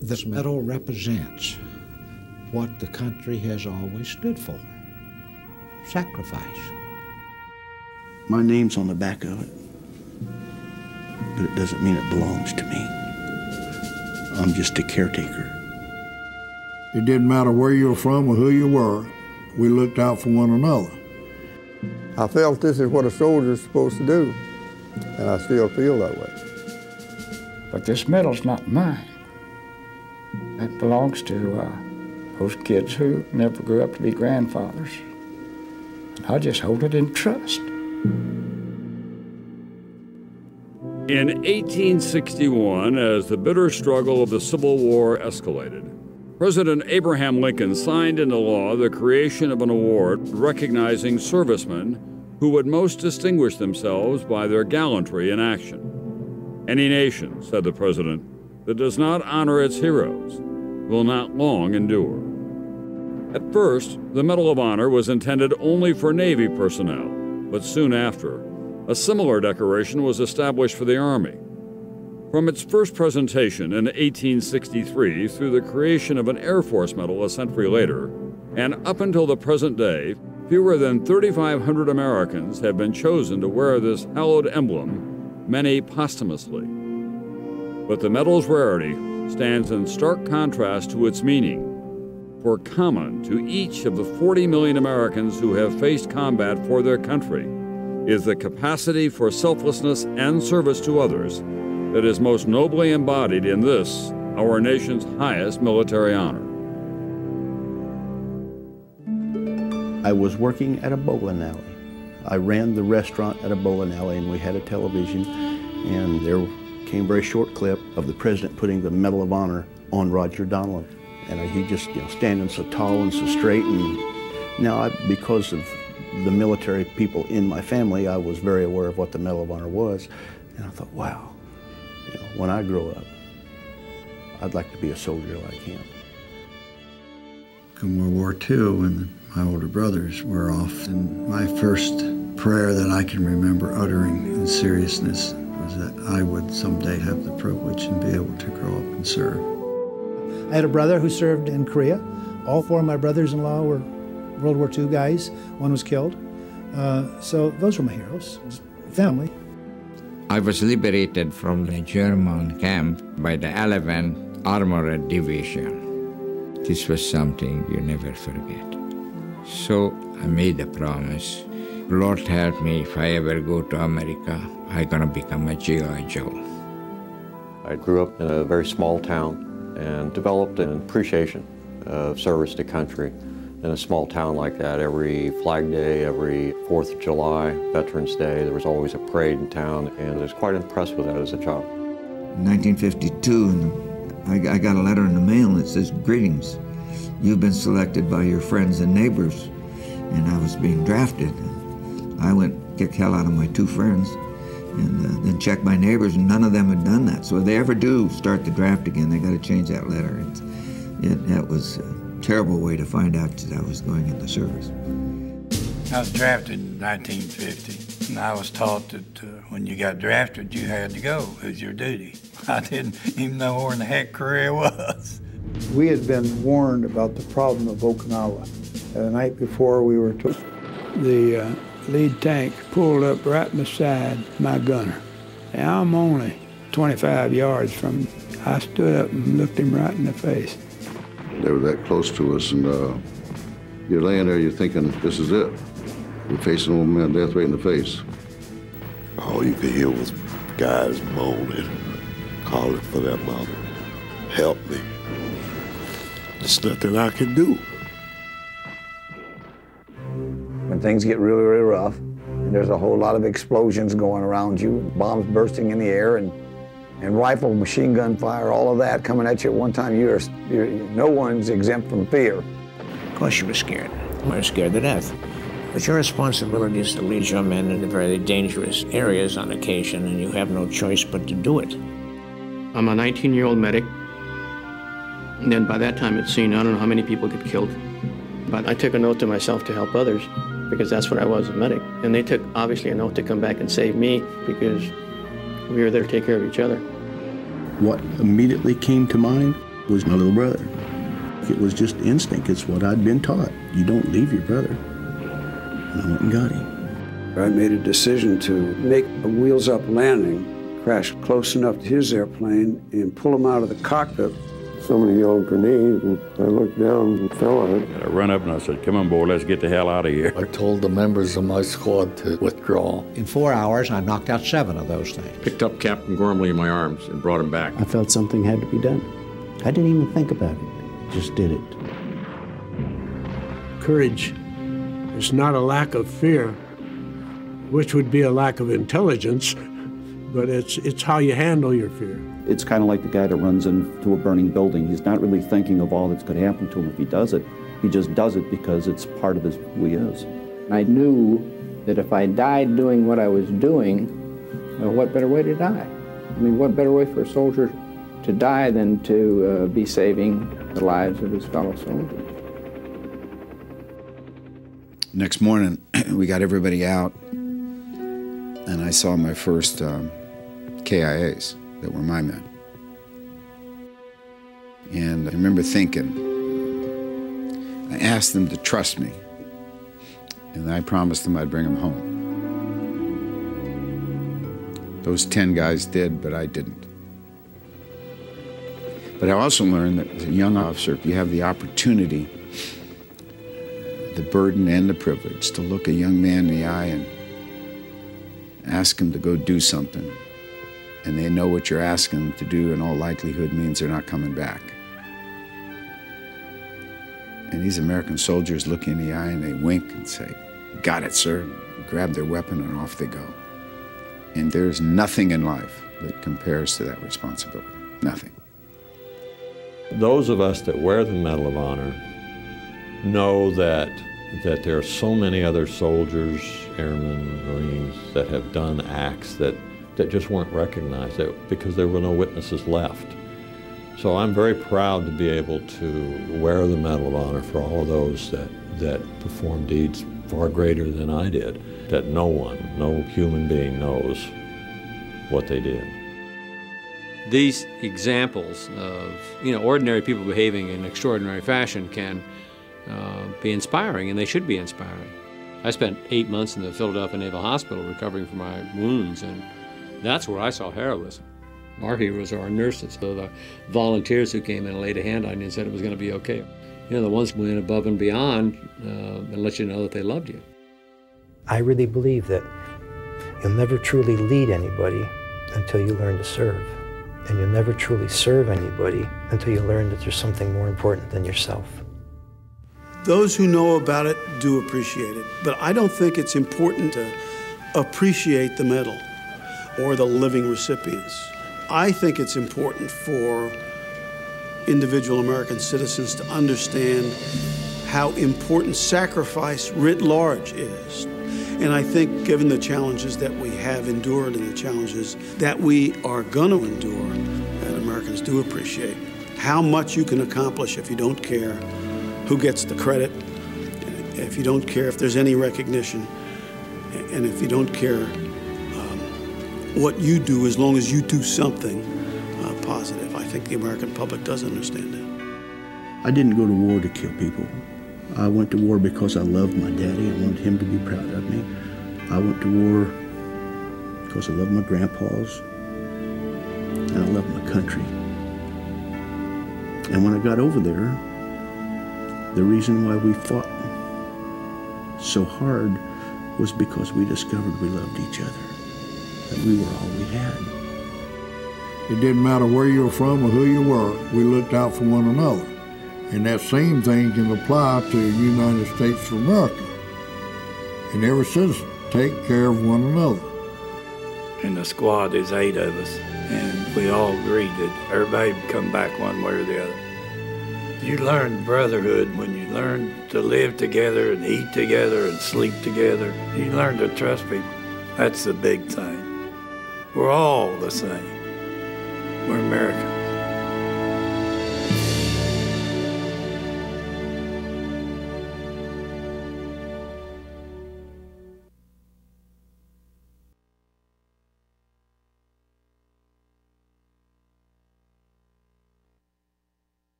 This medal represents what the country has always stood for: sacrifice. My name's on the back of it, but it doesn't mean it belongs to me. I'm just a caretaker. It didn't matter where you were from or who you were. We looked out for one another. I felt this is what a soldier's supposed to do, and I still feel that way. But this medal's not mine. It belongs to those kids who never grew up to be grandfathers. And I just hold it in trust. In 1861, as the bitter struggle of the Civil War escalated, President Abraham Lincoln signed into law the creation of an award recognizing servicemen who would most distinguish themselves by their gallantry in action. Any nation, said the president, that does not honor its heroes will not long endure. At first, the Medal of Honor was intended only for Navy personnel, but soon after, a similar decoration was established for the Army. From its first presentation in 1863 through the creation of an Air Force medal a century later, and up until the present day, fewer than 3,500 Americans have been chosen to wear this hallowed emblem, many posthumously. But the medal's rarity stands in stark contrast to its meaning. For common to each of the 40 million Americans who have faced combat for their country is the capacity for selflessness and service to others that is most nobly embodied in this, our nation's highest military honor. I was working at a bowling alley. I ran the restaurant at a bowling alley, and we had a television, and there came a very short clip of the president putting the Medal of Honor on Roger Donlon. And he just, standing so tall and so straight. And now, because of the military people in my family, I was very aware of what the Medal of Honor was. And I thought, wow, when I grow up, I'd like to be a soldier like him. In World War II, when my older brothers were off, and my first prayer that I can remember uttering in seriousness was that I would someday have the privilege and be able to grow up and serve. I had a brother who served in Korea. All four of my brothers-in-law were World War II guys. One was killed. So those were my heroes, family. I was liberated from the German camp by the 11th Armored Division. This was something you never forget. So I made a promise. Lord help me, if I ever go to America, I'm gonna become a G.I. Joe. I grew up in a very small town and developed an appreciation of service to country. In a small town like that, every Flag Day, every 4th of July, Veterans Day, there was always a parade in town, and I was quite impressed with that as a child. In 1952, I got a letter in the mail that says, "Greetings, you've been selected by your friends and neighbors," and I was being drafted. I went kick hell out of my two friends, and then checked my neighbors, and none of them had done that. So if they ever do start the draft again, they got to change that letter. That was a terrible way to find out that I was going into service. I was drafted in 1950, and I was taught that when you got drafted, you had to go. It was your duty. I didn't even know where in the heck Korea was. We had been warned about the problem of Okinawa. The night before we were took. The lead tank pulled up right beside my gunner. And I'm only 25 yards from him. I stood up and looked him right in the face. They were that close to us, and you're laying there, you're thinking, this is it. We're facing a man death right in the face. All you could hear was guys moaning, calling for their mother. Help me. There's nothing I can do. When things get really, really rough, and there's a whole lot of explosions going around you, bombs bursting in the air, and rifle, machine gun fire, all of that coming at you at one time, no one's exempt from fear. Of course you were scared. We were scared to death. But your responsibility is to lead your men into very dangerous areas on occasion, and you have no choice but to do it. I'm a 19-year-old medic, and then by that time at scene, I don't know how many people get killed. But I took an oath to myself to help others, because that's what I was, a medic. And they took, obviously, an oath to come back and save me, because we were there to take care of each other. What immediately came to mind was my little brother. It was just instinct. It's what I'd been taught. You don't leave your brother. And I went and got him. I made a decision to make a wheels-up landing, crash close enough to his airplane, and pull him out of the cockpit. Somebody yelled grenade, and I looked down and fell on it. I ran up and I said, "Come on, boy, let's get the hell out of here." I told the members of my squad to withdraw. In 4 hours, I knocked out 7 of those things. Picked up Captain Gormley in my arms and brought him back. I felt something had to be done. I didn't even think about it, just did it. Courage is not a lack of fear, which would be a lack of intelligence, but it's how you handle your fear. It's kind of like the guy that runs into a burning building. He's not really thinking of all that's going to happen to him if he does it. He just does it because it's part of who he is. I knew that if I died doing what I was doing, what better way to die? I mean, what better way for a soldier to die than to be saving the lives of his fellow soldiers? Next morning, we got everybody out, and I saw my first KIAs that were my men. And I remember thinking, I asked them to trust me, and I promised them I'd bring them home. Those 10 guys did, but I didn't. But I also learned that as a young officer, if you have the opportunity, the burden and the privilege to look a young man in the eye and ask him to go do something, and they know what you're asking them to do in all likelihood means they're not coming back. And these American soldiers look you in the eye and they wink and say, "Got it, sir," grab their weapon and off they go. And there's nothing in life that compares to that responsibility, nothing. Those of us that wear the Medal of Honor know that there are so many other soldiers, airmen, Marines that have done acts that just weren't recognized because there were no witnesses left. So I'm very proud to be able to wear the Medal of Honor for all of those that performed deeds far greater than I did, that no one, no human being knows what they did. These examples of ordinary people behaving in extraordinary fashion can be inspiring, and they should be inspiring. I spent 8 months in the Philadelphia Naval Hospital recovering from my wounds, and that's where I saw heroism. Our heroes are our nurses, the volunteers who came in and laid a hand on you and said it was going to be okay. The ones who went above and beyond and let you know that they loved you. I really believe that you'll never truly lead anybody until you learn to serve. And you'll never truly serve anybody until you learn that there's something more important than yourself. Those who know about it do appreciate it, but I don't think it's important to appreciate the medal or the living recipients. I think it's important for individual American citizens to understand how important sacrifice writ large is. And I think given the challenges that we have endured and the challenges that we are going to endure, that Americans do appreciate how much you can accomplish if you don't care who gets the credit, if you don't care if there's any recognition, and if you don't care what you do as long as you do something positive. I think the American public does understand that. I didn't go to war to kill people. I went to war because I loved my daddy. I wanted him to be proud of me. I went to war because I loved my grandpas and I loved my country. And when I got over there, the reason why we fought so hard was because we discovered we loved each other, that we were all we had. It didn't matter where you were from or who you were, we looked out for one another. And that same thing can apply to the United States of America. And every citizen, take care of one another. In the squad, there's 8 of us, and we all agreed that everybody would come back one way or the other. You learn brotherhood when you learn to live together and eat together and sleep together. You learn to trust people. That's the big thing. We're all the same. We're Americans.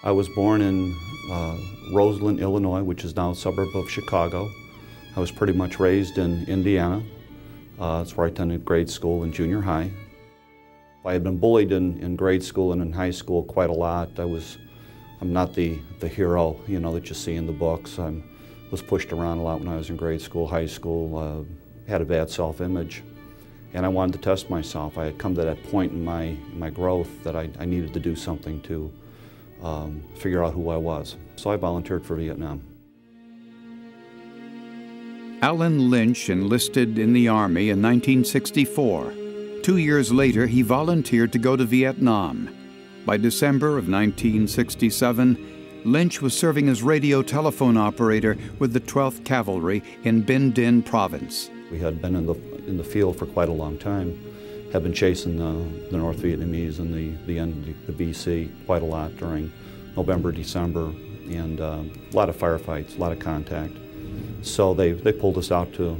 I was born in Roseland, Illinois, which is now a suburb of Chicago. I was pretty much raised in Indiana. That's where I attended grade school and junior high. I had been bullied in grade school and in high school quite a lot. I'm not the hero, you know, that you see in the books. I was pushed around a lot when I was in grade school, high school, had a bad self-image. And I wanted to test myself. I had come to that point in my growth that I needed to do something to figure out who I was. So I volunteered for Vietnam. Alan Lynch enlisted in the Army in 1964. 2 years later, he volunteered to go to Vietnam. By December of 1967, Lynch was serving as radio telephone operator with the 12th Cavalry in Binh Dinh Province. We had been in the field for quite a long time, had been chasing the North Vietnamese and the VC quite a lot during November, December, and a lot of firefights, a lot of contact. So they pulled us out to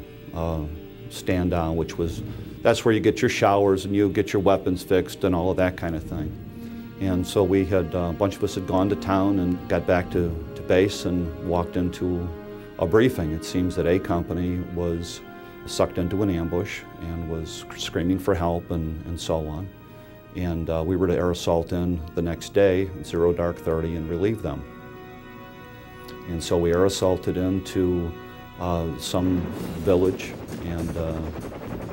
stand down, which was, that's where you get your showers and you get your weapons fixed and all of that kind of thing. And so we had, a bunch of us had gone to town and got back to base and walked into a briefing. It seems that A Company was sucked into an ambush and was screaming for help and so on. And we were to air assault in the next day, 0 dark 30, and relieve them. And so we air assaulted into some village, and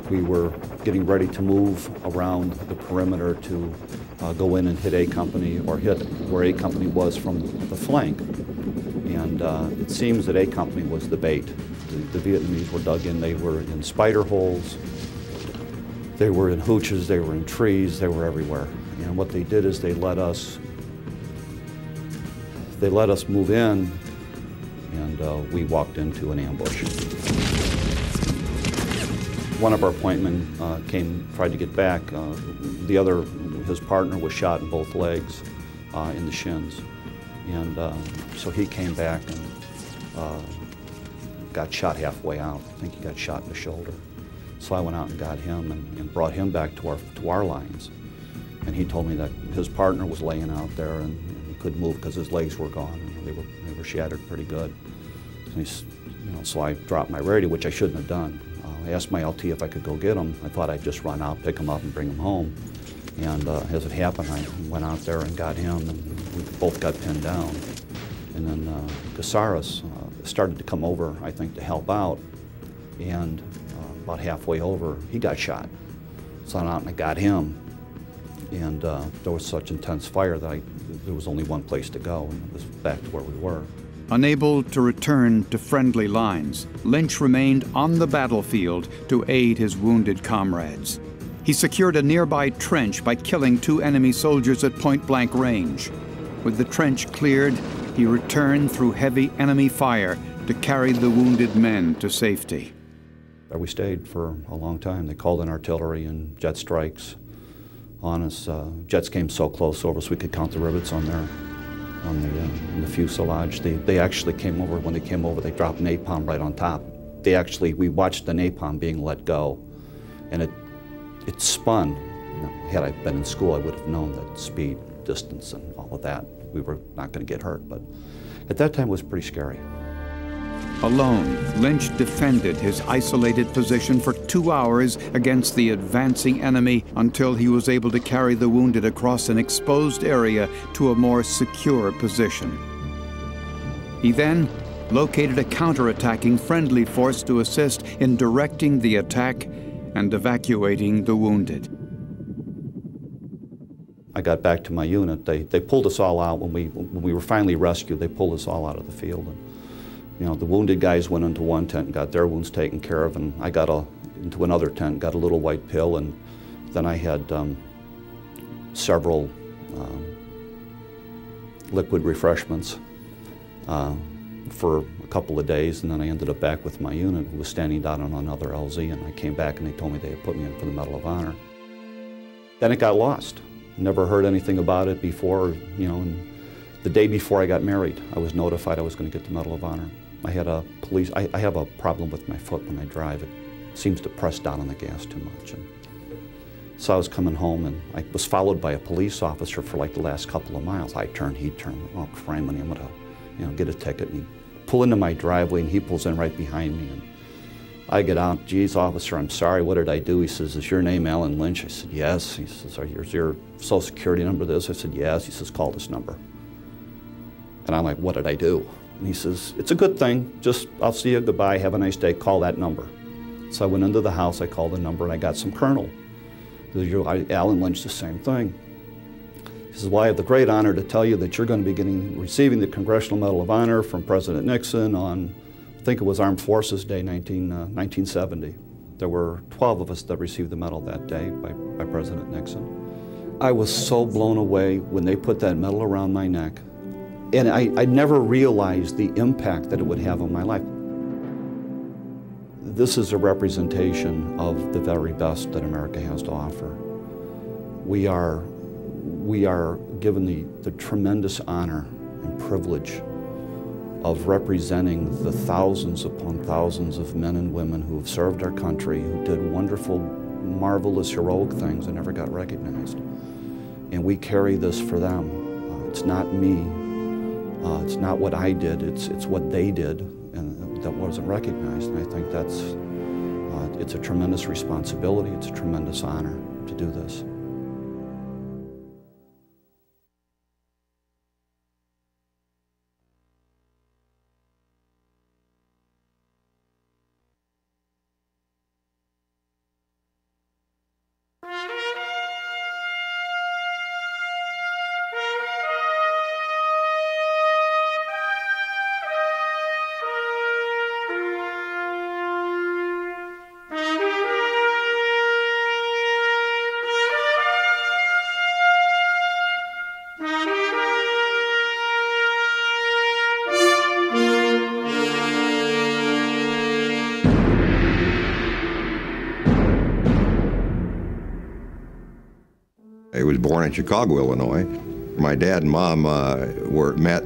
we were getting ready to move around the perimeter to go in and hit A Company, or hit where A Company was from the flank. And it seems that A Company was the bait. The Vietnamese were dug in. They were in spider holes, they were in hooches, they were in trees, they were everywhere. And what they did is they let us move in, and we walked into an ambush. One of our pointmen tried to get back. His partner was shot in both legs, in the shins. And so he came back and got shot halfway out. I think he got shot in the shoulder. So I went out and got him and brought him back to our lines. And he told me that his partner was laying out there and he couldn't move because his legs were gone. They were shattered pretty good. And so I dropped my radio, which I shouldn't have done. I asked my LT if I could go get him. I thought I'd just run out, pick him up, and bring him home. And as it happened, I went out there and got him, and we both got pinned down. And then Casares started to come over, I think, to help out. And about halfway over, he got shot. So I went out and I got him. And there was such intense fire that there was only one place to go, and it was back to where we were. Unable to return to friendly lines, Lynch remained on the battlefield to aid his wounded comrades. He secured a nearby trench by killing 2 enemy soldiers at point-blank range. With the trench cleared, he returned through heavy enemy fire to carry the wounded men to safety. We stayed for a long time. They called in artillery and jet strikes on us. Jets came so close over us we could count the rivets on the fuselage. They actually came over. When they came over, they dropped napalm right on top. We watched the napalm being let go, and it spun. Had I been in school, I would have known that speed, distance, and all of that. We were not going to get hurt, but at that time it was pretty scary. Alone, Lynch defended his isolated position for 2 hours against the advancing enemy until he was able to carry the wounded across an exposed area to a more secure position. He then located a counterattacking friendly force to assist in directing the attack and evacuating the wounded. I got back to my unit. They pulled us all out when we were finally rescued. They pulled us all out of the field. And, the wounded guys went into one tent and got their wounds taken care of, and I got into another tent, got a little white pill, and then I had several liquid refreshments for a couple of days, and then I ended up back with my unit, who was standing down on another LZ, and I came back and they told me they had put me in for the Medal of Honor. Then it got lost. Never heard anything about it before, and the day before I got married, I was notified I was going to get the Medal of Honor. I had I have a problem with my foot when I drive. It seems to press down on the gas too much. And So I was coming home and I was followed by a police officer for like the last couple of miles. I turned, he turned, oh, criminy, I'm gonna, get a ticket. And he pulled into my driveway and he pulls in right behind me. And I get out, geez, officer, I'm sorry, what did I do? He says, is your name Alan Lynch? I said, yes. He says, is your social security number this? I said, yes. He says, call this number. And I'm like, what did I do? And he says, it's a good thing. Just, I'll see you, goodbye, have a nice day, call that number. So I went into the house, I called the number, and I got some colonel. He says, Alan Lynch, the same thing. He says, well, I have the great honor to tell you that you're going to be receiving the Congressional Medal of Honor from President Nixon on, I think it was Armed Forces Day, 1970. There were 12 of us that received the medal that day by President Nixon. I was so blown away when they put that medal around my neck. And I never realized the impact that it would have on my life. This is a representation of the very best that America has to offer. We are given the tremendous honor and privilege of representing the thousands upon thousands of men and women who have served our country, who did wonderful, marvelous, heroic things and never got recognized. And we carry this for them. It's not me. It's not what I did, it's what they did, and that wasn't recognized. And I think it's a tremendous responsibility, it's a tremendous honor to do this. I was born in Chicago, Illinois. My dad and mom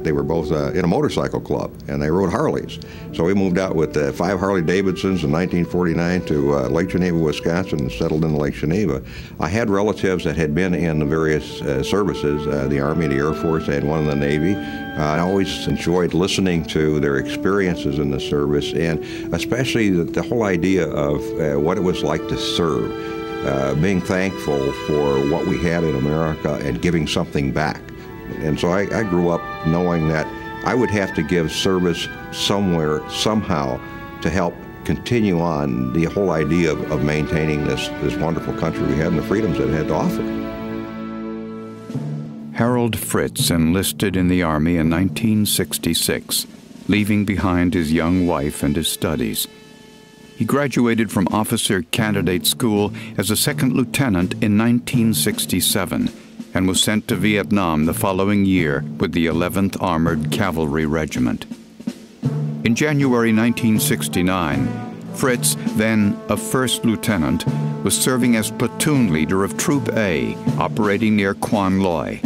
they were both in a motorcycle club, and they rode Harleys. So we moved out with 5 Harley-Davidsons in 1949 to Lake Geneva, Wisconsin, and settled in Lake Geneva. I had relatives that had been in the various services, the Army, the Air Force. I had one in the Navy. I always enjoyed listening to their experiences in the service, and especially the whole idea of what it was like to serve. Being thankful for what we had in America and giving something back. And so I grew up knowing that I would have to give service somewhere, somehow, to help continue on the whole idea of maintaining this wonderful country we had and the freedoms that it had to offer. Harold Fritz enlisted in the Army in 1966, leaving behind his young wife and his studies. He graduated from Officer Candidate School as a second lieutenant in 1967 and was sent to Vietnam the following year with the 11th Armored Cavalry Regiment. In January 1969, Fritz, then a first lieutenant, was serving as platoon leader of Troop A, operating near Quan Loi.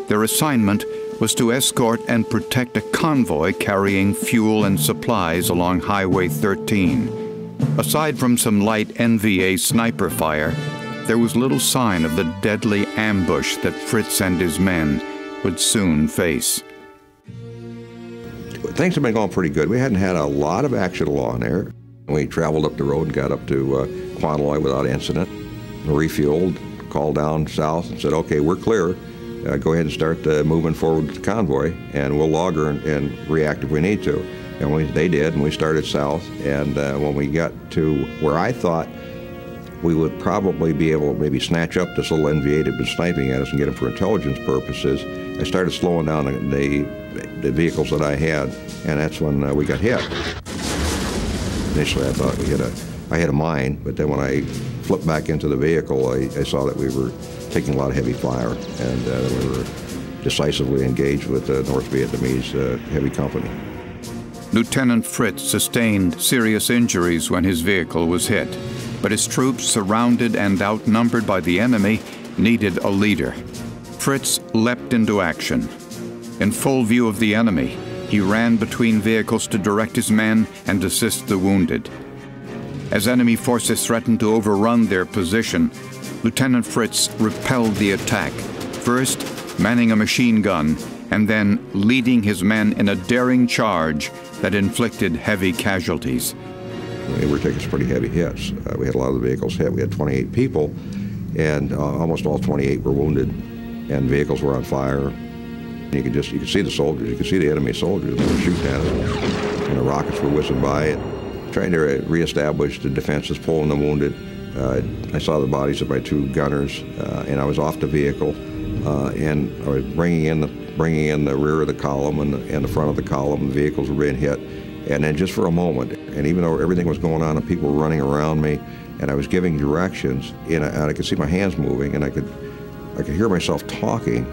Their assignment was to escort and protect a convoy carrying fuel and supplies along Highway 13. Aside from some light NVA sniper fire, there was little sign of the deadly ambush that Fritz and his men would soon face. Things have been going pretty good. We hadn't had a lot of action along there. We traveled up the road and got up to Quan Loi without incident, refueled, called down south and said, okay, we're clear. Go ahead and start moving forward with the convoy, and we'll log her and react if we need to. And they did, and we started south. And when we got to where I thought we would probably be able to maybe snatch up this little NVA that had been sniping at us and get them for intelligence purposes, I started slowing down the vehicles that I had, and that's when we got hit. Initially, I thought I had a mine, but then when I flipped back into the vehicle, I saw that we were taking a lot of heavy fire, and we were decisively engaged with the North Vietnamese heavy company. Lieutenant Fritz sustained serious injuries when his vehicle was hit, but his troops, surrounded and outnumbered by the enemy, needed a leader. Fritz leapt into action. In full view of the enemy, he ran between vehicles to direct his men and assist the wounded. As enemy forces threatened to overrun their position, Lieutenant Fritz repelled the attack, first manning a machine gun and then leading his men in a daring charge that inflicted heavy casualties. We were taking some pretty heavy hits. We had a lot of the vehicles hit. We had 28 people, and almost all 28 were wounded, and vehicles were on fire. You could see the soldiers. You could see the enemy soldiers. They were shooting at us, and the rockets were whizzing by it, trying to reestablish the defenses, pulling the wounded. I saw the bodies of my two gunners, and I was off the vehicle, and I was bringing in the rear of the column and the front of the column. The vehicles were being hit, and then just for a moment, and even though everything was going on and people were running around me, and I was giving directions, and I could see my hands moving, and I could hear myself talking,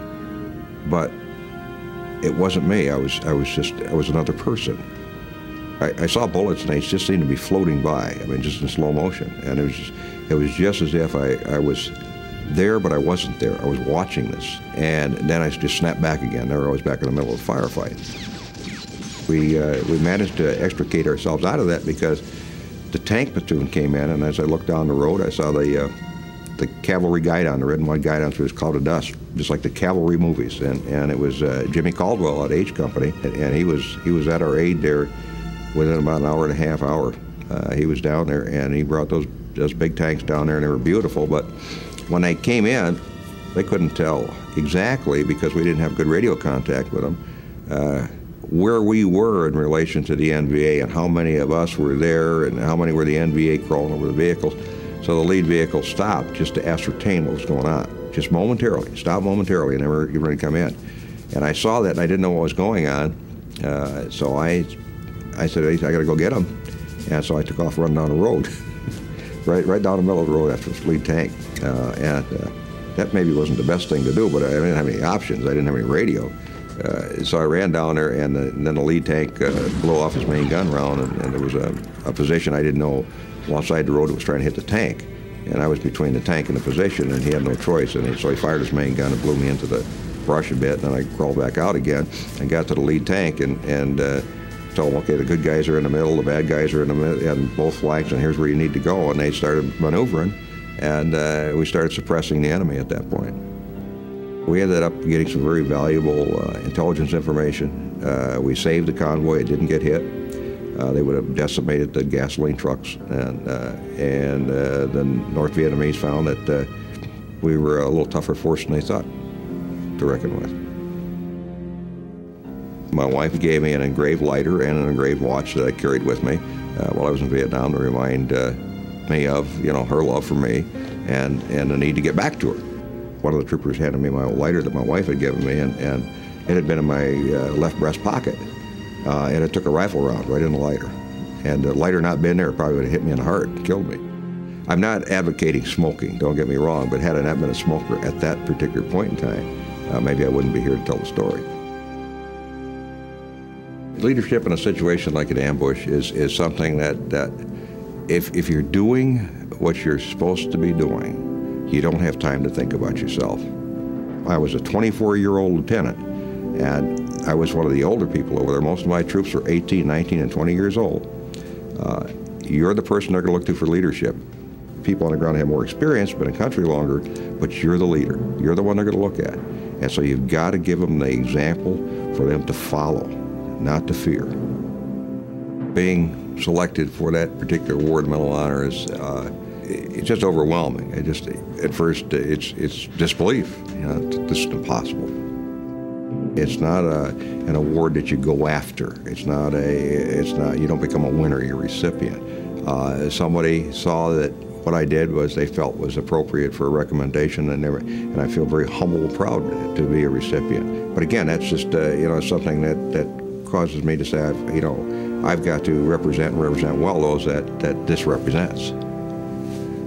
but it wasn't me. I was another person. I saw bullets, and they just seemed to be floating by. I mean, just in slow motion, and it was just as if I was there, but I wasn't there. I was watching this, and then I just snapped back again. There I was back in the middle of a firefight. We managed to extricate ourselves out of that because the tank platoon came in, and as I looked down the road, I saw the cavalry guidon, the red and white guidon through this cloud of dust, just like the cavalry movies. And it was Jimmy Caldwell at H Company, and he was at our aid there within about an hour and a half hour. He was down there, and he brought those big tanks down there, and they were beautiful. But when they came in, they couldn't tell exactly, because we didn't have good radio contact with them, where we were in relation to the NVA and how many of us were there and how many were the NVA crawling over the vehicles. So the lead vehicle stopped just to ascertain what was going on, just momentarily, stopped momentarily, and they were getting ready to come in. And I saw that, and I didn't know what was going on, so I said, I got to go get them. And so I took off running down the road, right down the middle of the road after this lead tank. And that maybe wasn't the best thing to do, but I didn't have any options. I didn't have any radio. So I ran down there, and then the lead tank blew off his main gun round, and there was a position I didn't know alongside the road that was trying to hit the tank. And I was between the tank and the position, and he had no choice. And so he fired his main gun and blew me into the brush a bit, and then I crawled back out again and got to the lead tank and told them, okay, the good guys are in the middle, the bad guys are in the middle, and both flanks, and here's where you need to go. And they started maneuvering, and we started suppressing the enemy at that point. We ended up getting some very valuable intelligence information. We saved the convoy. It didn't get hit. They would have decimated the gasoline trucks, and the North Vietnamese found that we were a little tougher force than they thought to reckon with. My wife gave me an engraved lighter and an engraved watch that I carried with me while I was in Vietnam to remind me of, her love for me and the need to get back to her. One of the troopers handed me my old lighter that my wife had given me, and it had been in my left breast pocket, and it took a rifle round right in the lighter. And the lighter not been there, it probably would have hit me in the heart and killed me. I'm not advocating smoking, don't get me wrong, but had I not been a smoker at that particular point in time, maybe I wouldn't be here to tell the story. Leadership in a situation like an ambush is something that if you're doing what you're supposed to be doing, you don't have time to think about yourself. I was a 24-year-old lieutenant, and I was one of the older people over there. Most of my troops were 18, 19, and 20 years old. You're the person they're going to look to for leadership. People on the ground have more experience, been in country longer, but you're the leader. You're the one they're going to look at. And so you've got to give them the example for them to follow, not to fear. Being selected for that particular award, Medal of Honor, is it's just overwhelming. At first, it's disbelief. This is impossible. It's not an award that you go after. It's not. You don't become a winner. You're a recipient. Somebody saw that what I did was they felt was appropriate for a recommendation, and I feel very humble and proud to be a recipient. But again, that's just something that causes me to say, I've got to represent well those that this represents.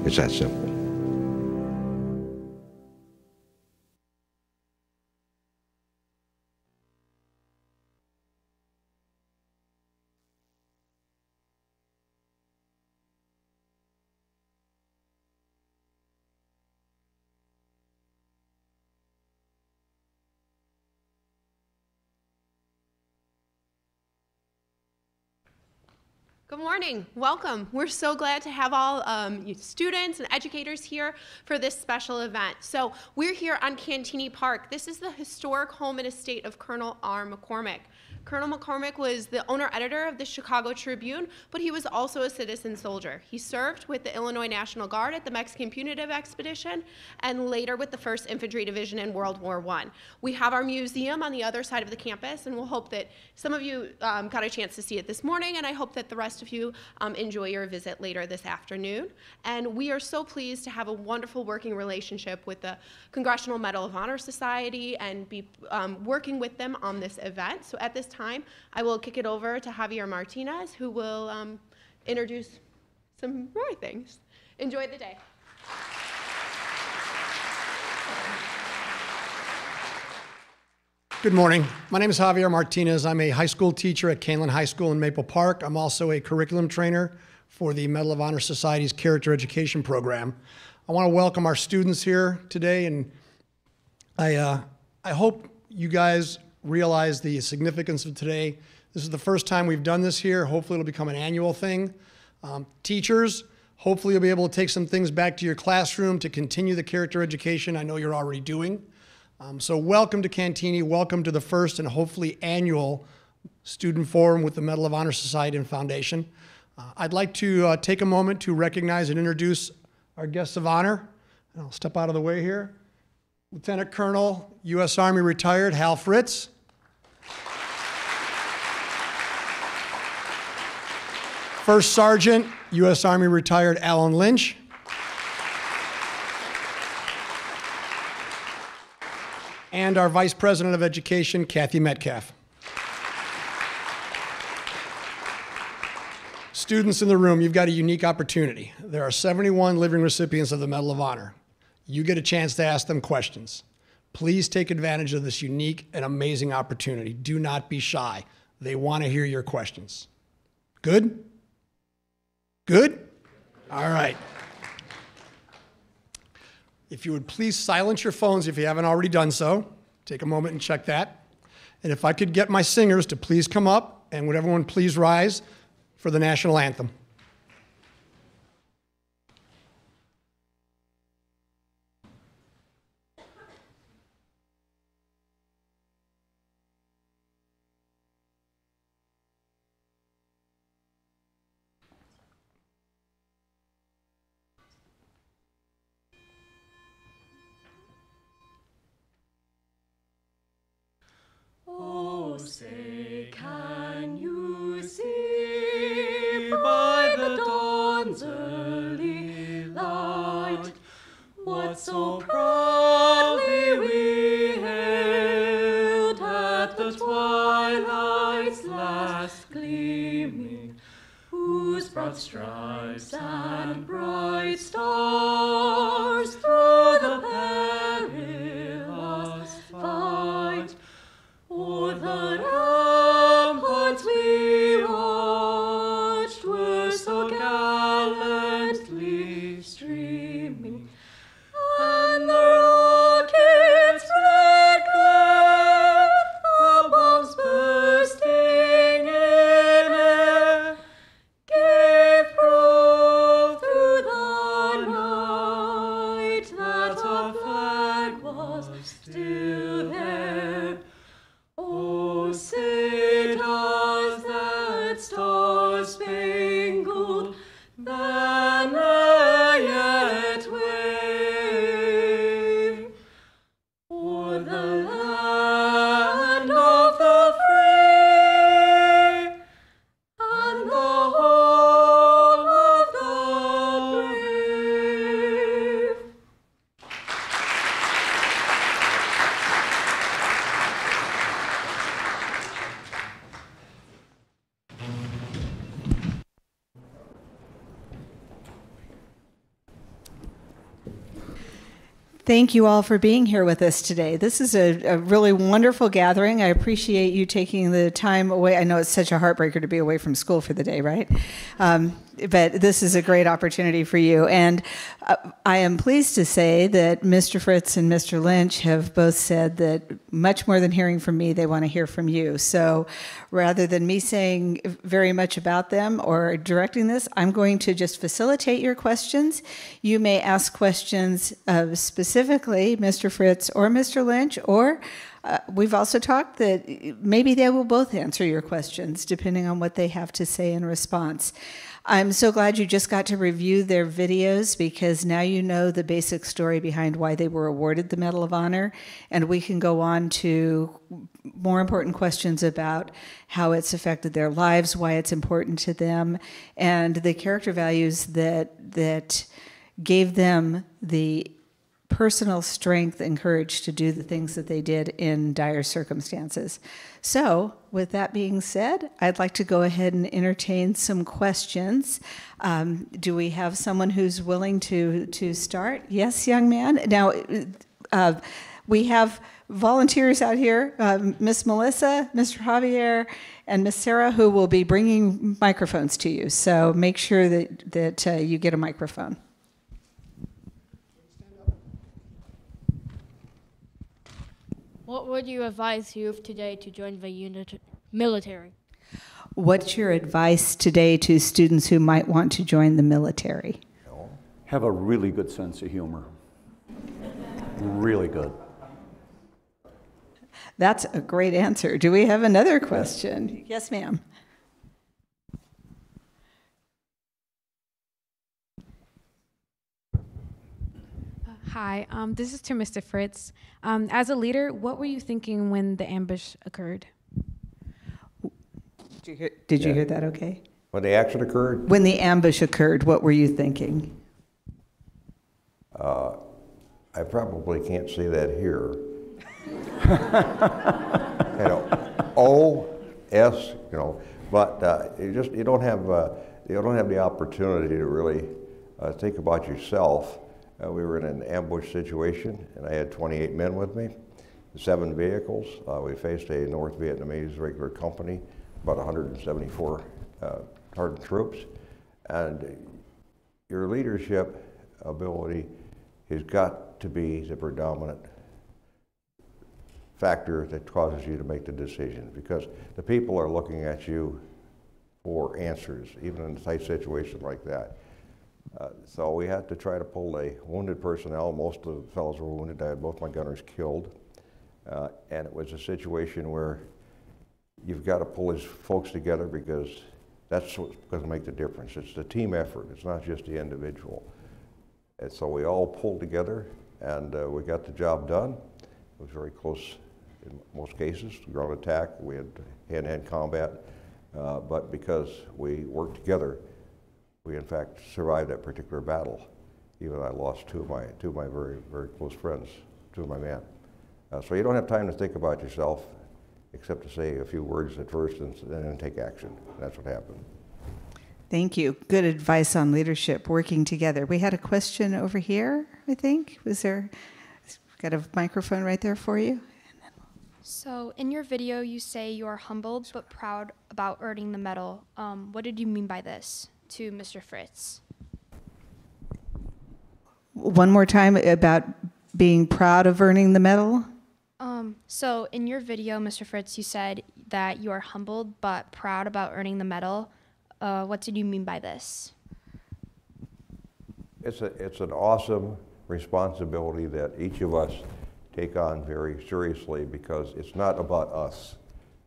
It's that simple. Good morning. Welcome. We're so glad to have all you students and educators here for this special event. So we're here on Cantigny Park. This is the historic home and estate of Colonel R. McCormick. Colonel McCormick was the owner-editor of the Chicago Tribune, but he was also a citizen soldier. He served with the Illinois National Guard at the Mexican Punitive Expedition and later with the 1st Infantry Division in World War I. We have our museum on the other side of the campus, and we'll hope that some of you got a chance to see it this morning, and I hope that the rest of you enjoy your visit later this afternoon. And we are so pleased to have a wonderful working relationship with the Congressional Medal of Honor Society and be working with them on this event. So at this time, I will kick it over to Javier Martinez, who will introduce some more things. Enjoy the day. Good morning. My name is Javier Martinez. I'm a high school teacher at Canelan High School in Maple Park. I'm also a curriculum trainer for the Medal of Honor Society's Character Education Program. I want to welcome our students here today, and I hope you guys realize the significance of today. This is the first time we've done this here. Hopefully it'll become an annual thing. Teachers, hopefully you'll be able to take some things back to your classroom to continue the character education I know you're already doing. So welcome to Cantigny, welcome to the first and hopefully annual Student Forum with the Medal of Honor Society and Foundation. I'd like to take a moment to recognize and introduce our guests of honor. I'll step out of the way here. Lieutenant Colonel, U.S. Army retired, Hal Fritz. First Sergeant, U.S. Army retired, Alan Lynch. And our Vice President of Education, Kathy Metcalf. Students in the room, you've got a unique opportunity. There are 71 living recipients of the Medal of Honor. You get a chance to ask them questions. Please take advantage of this unique and amazing opportunity. Do not be shy. They want to hear your questions. Good? Good? All right. If you would please silence your phones if you haven't already done so. Take a moment and check that. And if I could get my singers to please come up, and would everyone please rise for the national anthem. Oh, say, can you see by the dawn's early light what so proudly we hailed at the twilight's last gleaming, whose broad stripes and bright stars through the perilous fight o'er the ramparts we watched were so gallantly streaming, and the rocket's red glare, the bombs bursting in air, gave proof through the night that our flag was still there. Oh, say Thank you all for being here with us today. This is a really wonderful gathering. I appreciate you taking the time away. I know it's such a heartbreaker to be away from school for the day, right? But this is a great opportunity for you. And I am pleased to say that Mr. Fritz and Mr. Lynch have both said that much more than hearing from me, they want to hear from you. So rather than me saying very much about them or directing this, I'm going to just facilitate your questions. You may ask questions of specifically Mr. Fritz or Mr. Lynch, or we've also talked that maybe they will both answer your questions depending on what they have to say in response. I'm so glad you just got to review their videos, because now you know the basic story behind why they were awarded the Medal of Honor, and we can go on to more important questions about how it's affected their lives, why it's important to them, and the character values that gave them the personal strength and courage to do the things that they did in dire circumstances. So, with that being said, I'd like to go ahead and entertain some questions. Do we have someone who's willing to start? Yes, young man. Now, we have volunteers out here, Miss Melissa, Mr. Javier, and Miss Sarah, who will be bringing microphones to you. So make sure that you get a microphone. What would you advise youth today to join the military? What's your advice today to students who might want to join the military? Have a really good sense of humor. Really good. That's a great answer. Do we have another question? Yes, ma'am. Hi, this is to Mr. Fritz. As a leader, what were you thinking when the ambush occurred? Did you hear that okay? When the action occurred? When the ambush occurred, what were you thinking? I probably can't say that here. O-S, but you don't have the opportunity to really think about yourself. We were in an ambush situation, and I had 28 men with me, 7 vehicles. We faced a North Vietnamese regular company, about 174 hardened troops. And your leadership ability has got to be the predominant factor that causes you to make the decision, because the people are looking at you for answers, even in a tight situation like that. So we had to try to pull the wounded personnel. Most of the fellows were wounded. I had both my gunners killed. And it was a situation where you've got to pull these folks together, because that's what's going to make the difference. It's the team effort. It's not just the individual. And so we all pulled together, and we got the job done. It was very close in most cases. Ground attack, we had hand-to-hand combat. But because we worked together, we in fact survived that particular battle. Even I lost two of my very, very close friends, 2 of my men. So you don't have time to think about yourself, except to say a few words at first and then take action. That's what happened. Thank you. Good advice on leadership, working together. We had a question over here, I think. Was there? Got a microphone right there for you. So in your video, you say you are humbled but proud about earning the medal. What did you mean by this? To Mr. Fritz. One more time about being proud of earning the medal? So in your video, Mr. Fritz, you said that you are humbled but proud about earning the medal. What did you mean by this? It's an awesome responsibility that each of us take on very seriously, because it's not about us.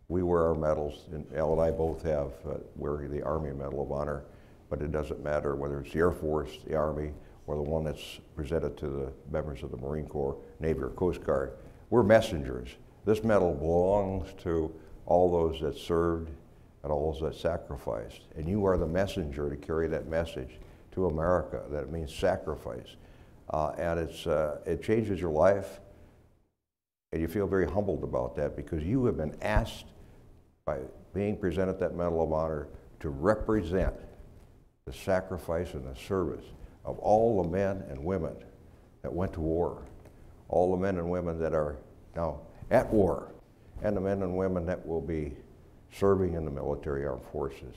We wear our medals, and Elle and I both have wear the Army Medal of Honor. But it doesn't matter whether it's the Air Force, the Army, or the one that's presented to the members of the Marine Corps, Navy, or Coast Guard. We're messengers. This medal belongs to all those that served and all those that sacrificed. And you are the messenger to carry that message to America, that it means sacrifice. And it changes your life, and you feel very humbled about that, because you have been asked by being presented that Medal of Honor to represent the sacrifice and the service of all the men and women that went to war. all the men and women that are now at war, and the men and women that will be serving in the military armed forces.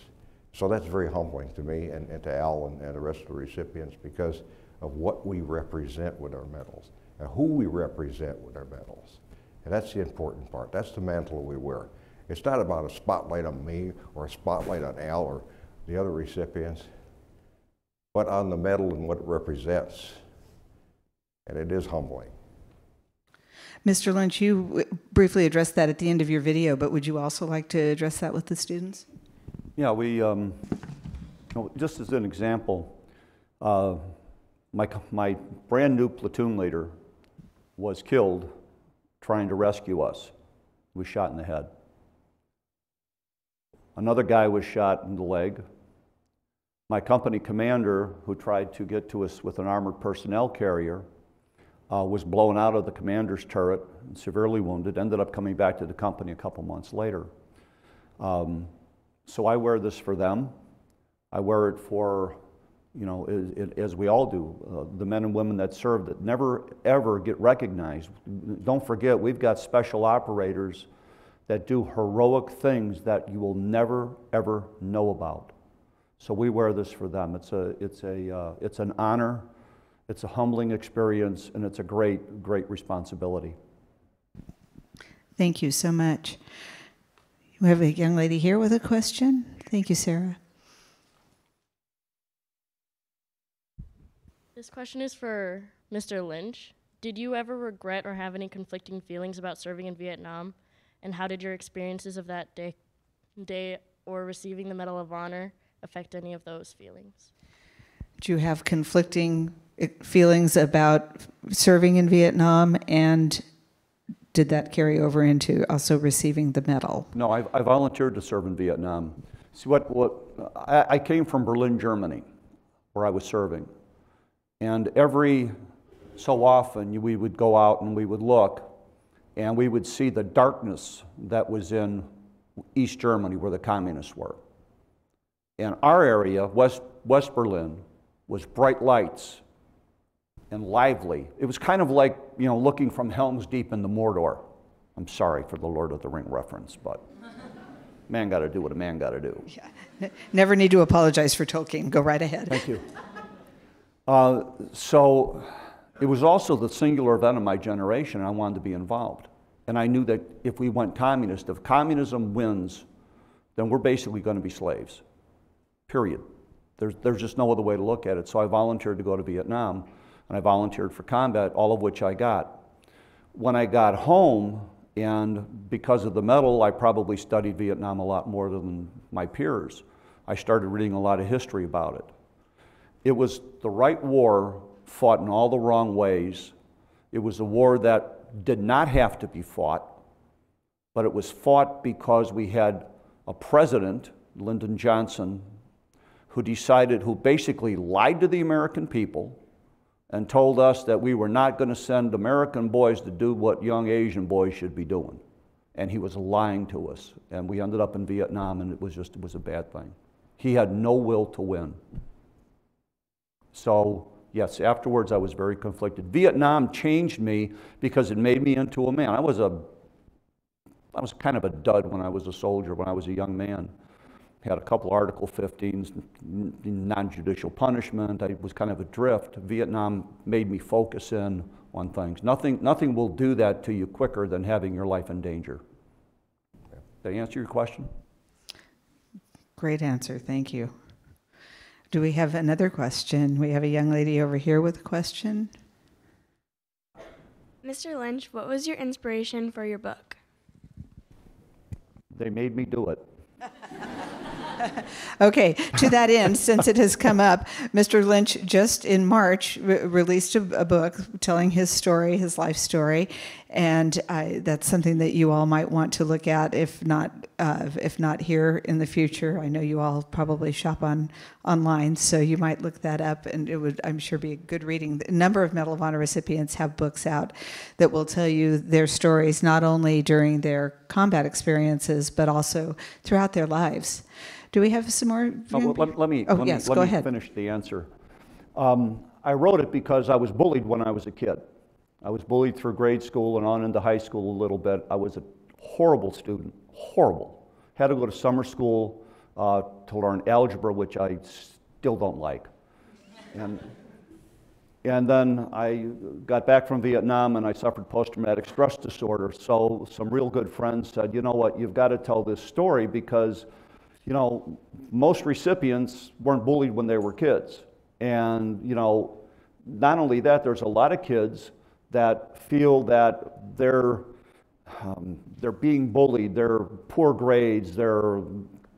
So that's very humbling to me and to Al and the rest of the recipients because of what we represent with our medals and who we represent with our medals. And that's the important part. That's the mantle we wear. It's not about a spotlight on me or a spotlight on Al or the other recipients, but on the medal and what it represents. And it is humbling. Mr. Lynch, you briefly addressed that at the end of your video, but would you also like to address that with the students? Yeah, we, just as an example, my brand new platoon leader was killed trying to rescue us. He was shot in the head. Another guy was shot in the leg. My company commander, who tried to get to us with an armored personnel carrier, was blown out of the commander's turret and severely wounded, ended up coming back to the company a couple months later. So I wear this for them. I wear it for, you know, as we all do, the men and women that serve that never ever get recognized. Don't forget, we've got special operators that do heroic things that you will never ever know about. So we wear this for them. It's an honor, it's a humbling experience, and it's a great responsibility. Thank you so much. We have a young lady here with a question. Thank you, Sarah. This question is for Mr. Lynch. Did you ever regret or have any conflicting feelings about serving in Vietnam? And how did your experiences of that day or receiving the Medal of Honor affect any of those feelings? Do you have conflicting feelings about serving in Vietnam, and did that carry over into also receiving the medal? No, I volunteered to serve in Vietnam. See, I came from Berlin, Germany, where I was serving. And every so often we would go out and we would look, and we would see the darkness that was in East Germany where the communists were. And our area, West Berlin, was bright lights and lively. It was kind of like, you know, looking from Helm's Deep into Mordor. I'm sorry for the Lord of the Ring reference, but man got to do what a man got to do. Yeah. Never need to apologize for Tolkien. Go right ahead. Thank you. So it was also the singular event of my generation, and I wanted to be involved. And I knew that if we went communist, if communism wins, then we're basically going to be slaves, period. There's just no other way to look at it. So I volunteered to go to Vietnam, and I volunteered for combat, all of which I got. When I got home, and because of the medal, I probably studied Vietnam a lot more than my peers. I started reading a lot of history about it. It was the right war fought in all the wrong ways. It was a war that did not have to be fought, but it was fought because we had a president, Lyndon Johnson, who basically lied to the American people and told us that we were not going to send American boys to do what young Asian boys should be doing. And he was lying to us. And we ended up in Vietnam, and it was a bad thing. He had no will to win. So, yes, afterwards I was very conflicted. Vietnam changed me because it made me into a man. I was kind of a dud when I was a soldier, when I was a young man. Had a couple Article 15s, non-judicial punishment. I was kind of adrift. Vietnam made me focus in on things. Nothing will do that to you quicker than having your life in danger. Did I answer your question? Great answer, thank you. Do we have another question? We have a young lady over here with a question. Mr. Lynch, what was your inspiration for your book? They made me do it. Okay, to that end, since it has come up, Mr. Lynch just in March released a book telling his story, his life story, and that's something that you all might want to look at, if not here in the future. I know you all probably shop online, so you might look that up, and it would, I'm sure, be a good reading. A number of Medal of Honor recipients have books out that will tell you their stories, not only during their combat experiences, but also throughout their lives. Do we have some more? Let me ahead. Finish the answer. I wrote it because I was bullied when I was a kid. I was bullied through grade school and on into high school a little bit. I was a horrible student, horrible. Had to go to summer school to learn algebra, which I still don't like. And then I got back from Vietnam and I suffered post-traumatic stress disorder. So some real good friends said, you know what, you've got to tell this story because, you know, most recipients weren't bullied when they were kids. And, you know, not only that, there's a lot of kids that feel that they're being bullied, they're poor grades, they're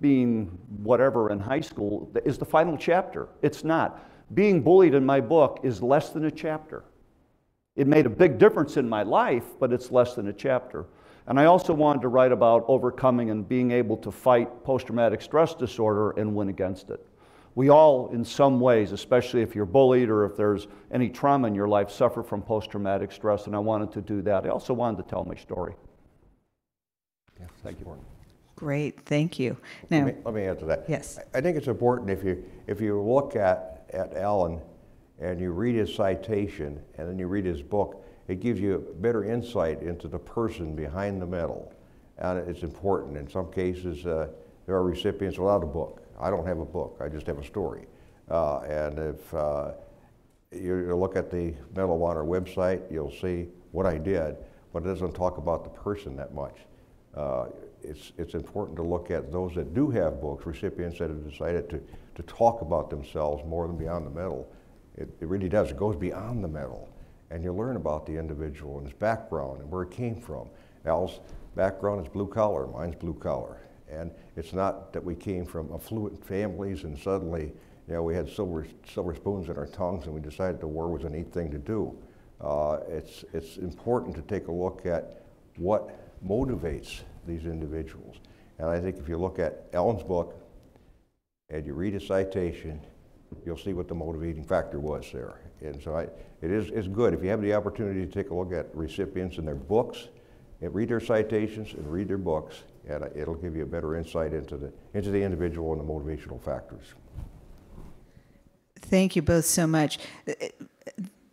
being whatever in high school is the final chapter. It's not. Being bullied in my book is less than a chapter. It made a big difference in my life, but it's less than a chapter. And I also wanted to write about overcoming and being able to fight post-traumatic stress disorder and win against it. We all, in some ways, especially if you're bullied or if there's any trauma in your life, suffer from post-traumatic stress, and I wanted to do that. I also wanted to tell my story. Yeah, thank you. Great, thank you. Now, let me answer that. Yes. I think it's important if you look at Alan and you read his citation and then you read his book, it gives you a better insight into the person behind the medal. And it's important. In some cases, there are recipients without a book. I don't have a book, I just have a story. And if you look at the Medal of Honor website, you'll see what I did, but it doesn't talk about the person that much. It's important to look at those that do have books, recipients that have decided to talk about themselves more than beyond the medal. It really does. It goes beyond the medal. And you learn about the individual and his background and where it came from. Al's background is blue collar, mine's blue collar. And it's not that we came from affluent families and suddenly, you know, we had silver spoons in our tongues and we decided the war was a neat thing to do. It's important to take a look at what motivates these individuals. And I think if you look at Alan's book and you read his citation, you'll see what the motivating factor was there. And so it's good. If you have the opportunity to take a look at recipients and their books, and read their citations and read their books, and it'll give you a better insight into the individual and the motivational factors. Thank you both so much.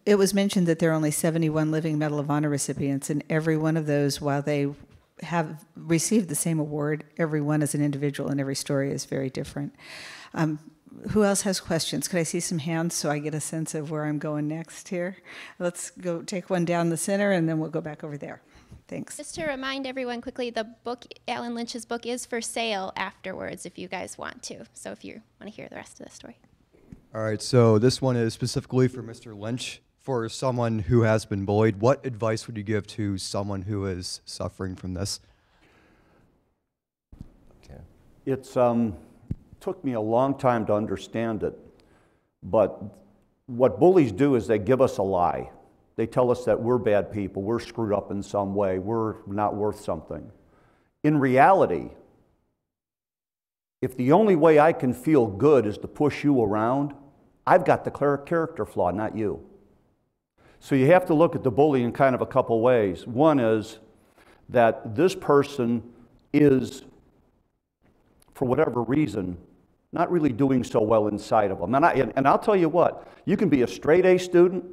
It was mentioned that there are only 71 living Medal of Honor recipients, and every one of those, while they have received the same award, every one as an individual and every story is very different. Who else has questions? Could I see some hands so I get a sense of where I'm going next here? Let's go take one down the center and then we'll go back over there. Thanks. Just to remind everyone quickly, the book, Alan Lynch's book, is for sale afterwards if you guys want to. So if you want to hear the rest of the story. All right, so this one is specifically for Mr. Lynch. For someone who has been bullied, what advice would you give to someone who is suffering from this? Okay. It's took me a long time to understand it, but what bullies do is they give us a lie. They tell us that we're bad people, we're screwed up in some way, we're not worth something. In reality, if the only way I can feel good is to push you around, I've got the character flaw, not you. So you have to look at the bully in kind of a couple ways. One is that this person is, for whatever reason, not really doing so well inside of them. And I'll tell you what, you can be a straight A student,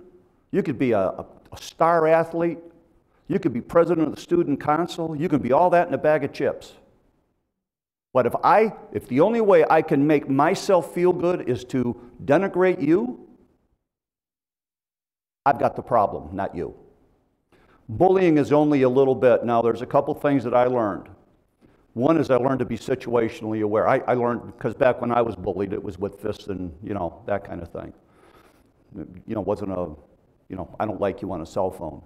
you could be a star athlete, you could be president of the student council, you can be all that in a bag of chips. But if the only way I can make myself feel good is to denigrate you, I've got the problem, not you. Bullying is only a little bit. Now, there's a couple things that I learned. One is I learned to be situationally aware. I learned, because back when I was bullied, it was with fists and, you know, that kind of thing. You know, wasn't a, you know, I don't like you on a cell phone,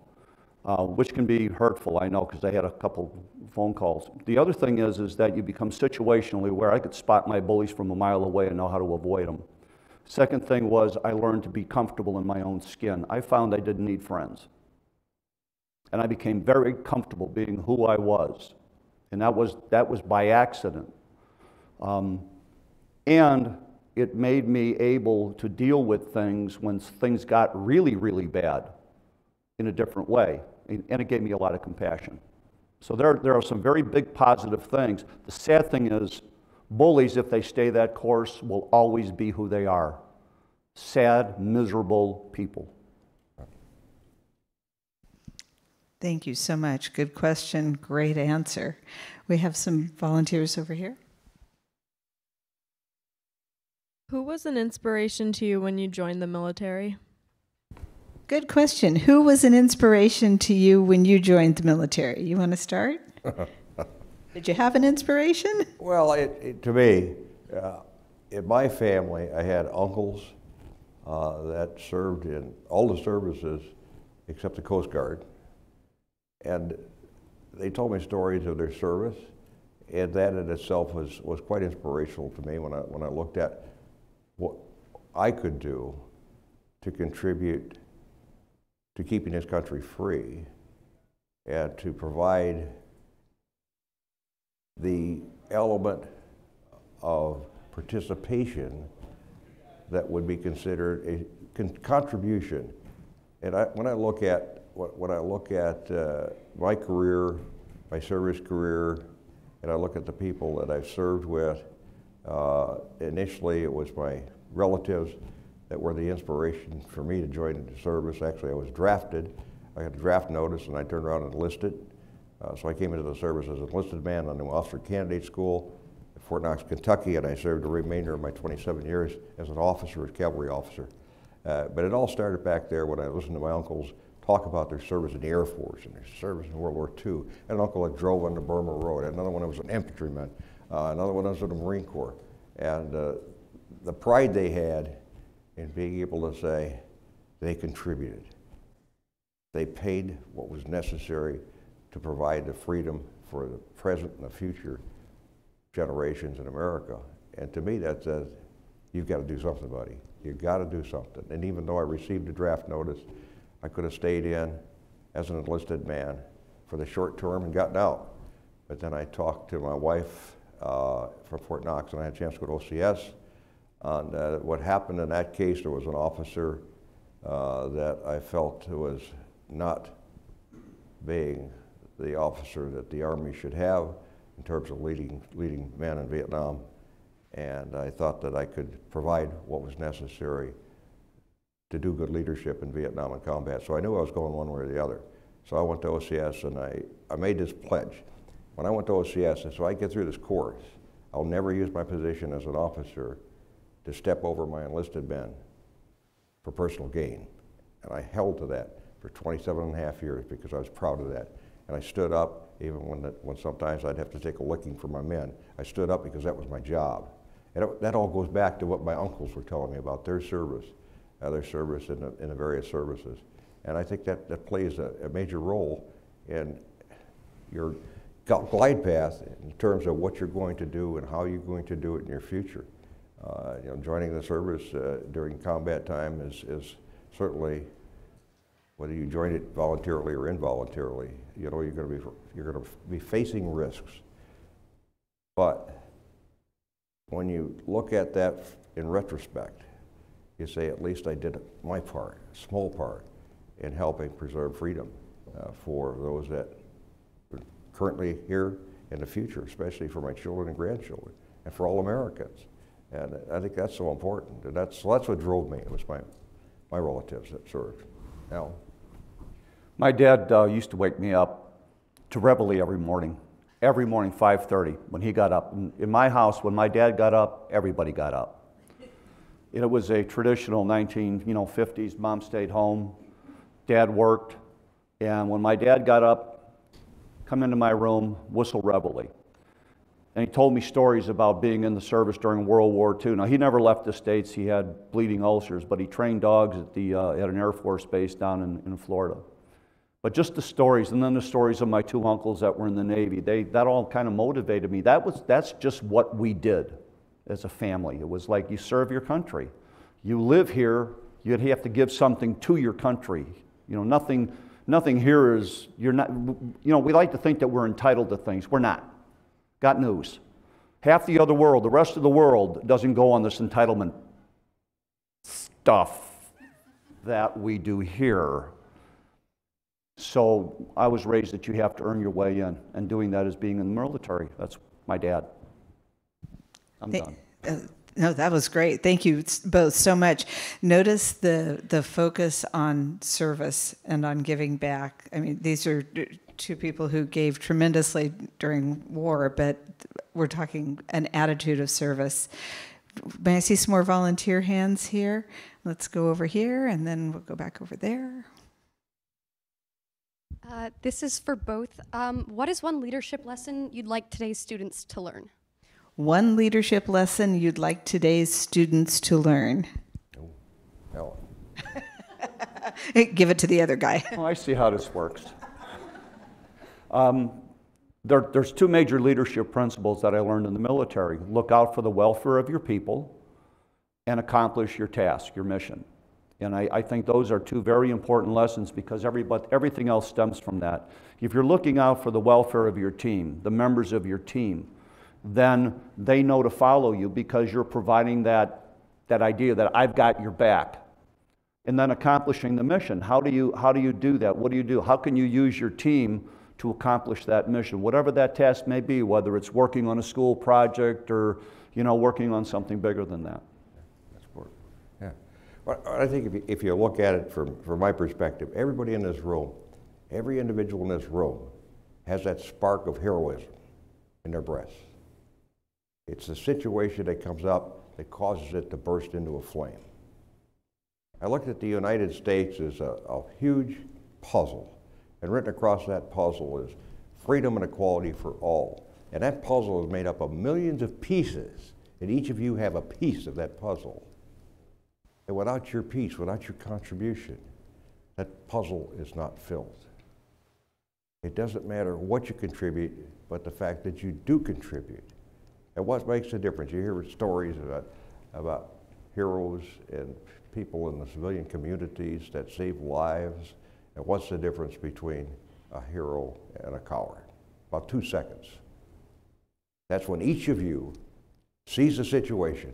which can be hurtful, I know, because I had a couple phone calls. The other thing is that you become situationally aware. I could spot my bullies from a mile away and know how to avoid them. Second thing was I learned to be comfortable in my own skin. I found I didn't need friends. And I became very comfortable being who I was. And that was by accident. And it made me able to deal with things when things got really, really bad in a different way. And it gave me a lot of compassion. So there are some very big positive things. The sad thing is, bullies, if they stay that course, will always be who they are. Sad, miserable people. Thank you so much. Good question, great answer. We have some volunteers over here. Who was an inspiration to you when you joined the military? Good question. Who was an inspiration to you when you joined the military? You want to start? Did you have an inspiration? Well, to me, in my family, I had uncles that served in all the services except the Coast Guard. And they told me stories of their service, and that in itself was quite inspirational to me when I looked at what I could do to contribute to keeping this country free and to provide the element of participation that would be considered a contribution. And when I look at my career, my service career, and I look at the people that I've served with, initially it was my relatives that were the inspiration for me to join the service. Actually, I was drafted. I got a draft notice and I turned around and enlisted. So I came into the service as an enlisted man on the Officer Candidate School at Fort Knox, Kentucky, and I served the remainder of my 27 years as an officer, as a cavalry officer. But it all started back there when I listened to my uncles talk about their service in the Air Force and their service in World War II. I had an uncle that drove on the Burma Road. I had another one that was an infantryman. Another one was in the Marine Corps. And the pride they had in being able to say they contributed. They paid what was necessary to provide the freedom for the present and the future generations in America. And to me that says, you've got to do something, buddy. You've got to do something. And even though I received a draft notice, I could have stayed in as an enlisted man for the short term and gotten out. But then I talked to my wife from Fort Knox, and I had a chance to go to OCS. And what happened in that case, there was an officer that I felt was not being the officer that the Army should have in terms of leading men in Vietnam. And I thought that I could provide what was necessary to do good leadership in Vietnam and combat. So I knew I was going one way or the other. So I went to OCS and I made this pledge. When I went to OCS, and so I get through this course, I'll never use my position as an officer to step over my enlisted men for personal gain. And I held to that for 27 and a half years because I was proud of that. And I stood up even when sometimes I'd have to take a licking for my men. I stood up because that was my job. And that all goes back to what my uncles were telling me about their service in the various services. And I think that plays a major role in your glide path in terms of what you're going to do and how you're going to do it in your future. Joining the service during combat time is certainly, whether you join it voluntarily or involuntarily, you're going to be facing risks. But when you look at that in retrospect, you say, at least I did my part, a small part, in helping preserve freedom for those that are currently here in the future, especially for my children and grandchildren, and for all Americans. And I think that's so important. And that's what drove me. It was my relatives that served. Al? My dad used to wake me up to Reveille every morning 5:30 when he got up. In my house, when my dad got up, everybody got up. It was a traditional 1950s, Mom stayed home, Dad worked, and when my dad got up, come into my room, whistle Reveille. And he told me stories about being in the service during World War II. Now, he never left the States. He had bleeding ulcers, but he trained dogs at an Air Force base down in Florida. But just the stories, and then the stories of my two uncles that were in the Navy, that all kind of motivated me. That's just what we did as a family. It was like, you serve your country. You live here, you have to give something to your country. Nothing here is, you're not, we like to think that we're entitled to things. We're not. Got news. Half the other world, the rest of the world, doesn't go on this entitlement stuff that we do here. So I was raised that you have to earn your way in, and doing that is being in the military. That's my dad. I'm done. No, that was great. Thank you both so much. Notice the focus on service and on giving back. I mean, these are two people who gave tremendously during war, but we're talking an attitude of service. May I see some more volunteer hands here? Let's go over here, and then we'll go back over there. This is for both. What is one leadership lesson you'd like today's students to learn? One leadership lesson you'd like today's students to learn. No. Give it to the other guy. Oh, I see how this works. There's two major leadership principles that I learned in the military. Look out for the welfare of your people and accomplish your task, your mission. And I think those are two very important lessons because everything else stems from that. If you're looking out for the welfare of your team, the members of your team, then they know to follow you because you're providing that idea that I've got your back. And then accomplishing the mission. How do you do that? What do you do? How can you use your team to accomplish that mission? Whatever that task may be, whether it's working on a school project or working on something bigger than that. That's important. Yeah. Well, I think if you look at it from my perspective, everybody in this room, every individual in this room has that spark of heroism in their breasts. It's the situation that comes up that causes it to burst into a flame. I looked at the United States as a huge puzzle, and written across that puzzle is freedom and equality for all. And that puzzle is made up of millions of pieces, and each of you have a piece of that puzzle. And without your piece, without your contribution, that puzzle is not filled. It doesn't matter what you contribute, but the fact that you do contribute. And what makes the difference? You hear stories about heroes and people in the civilian communities that save lives. And what's the difference between a hero and a coward? About 2 seconds. That's when each of you sees a situation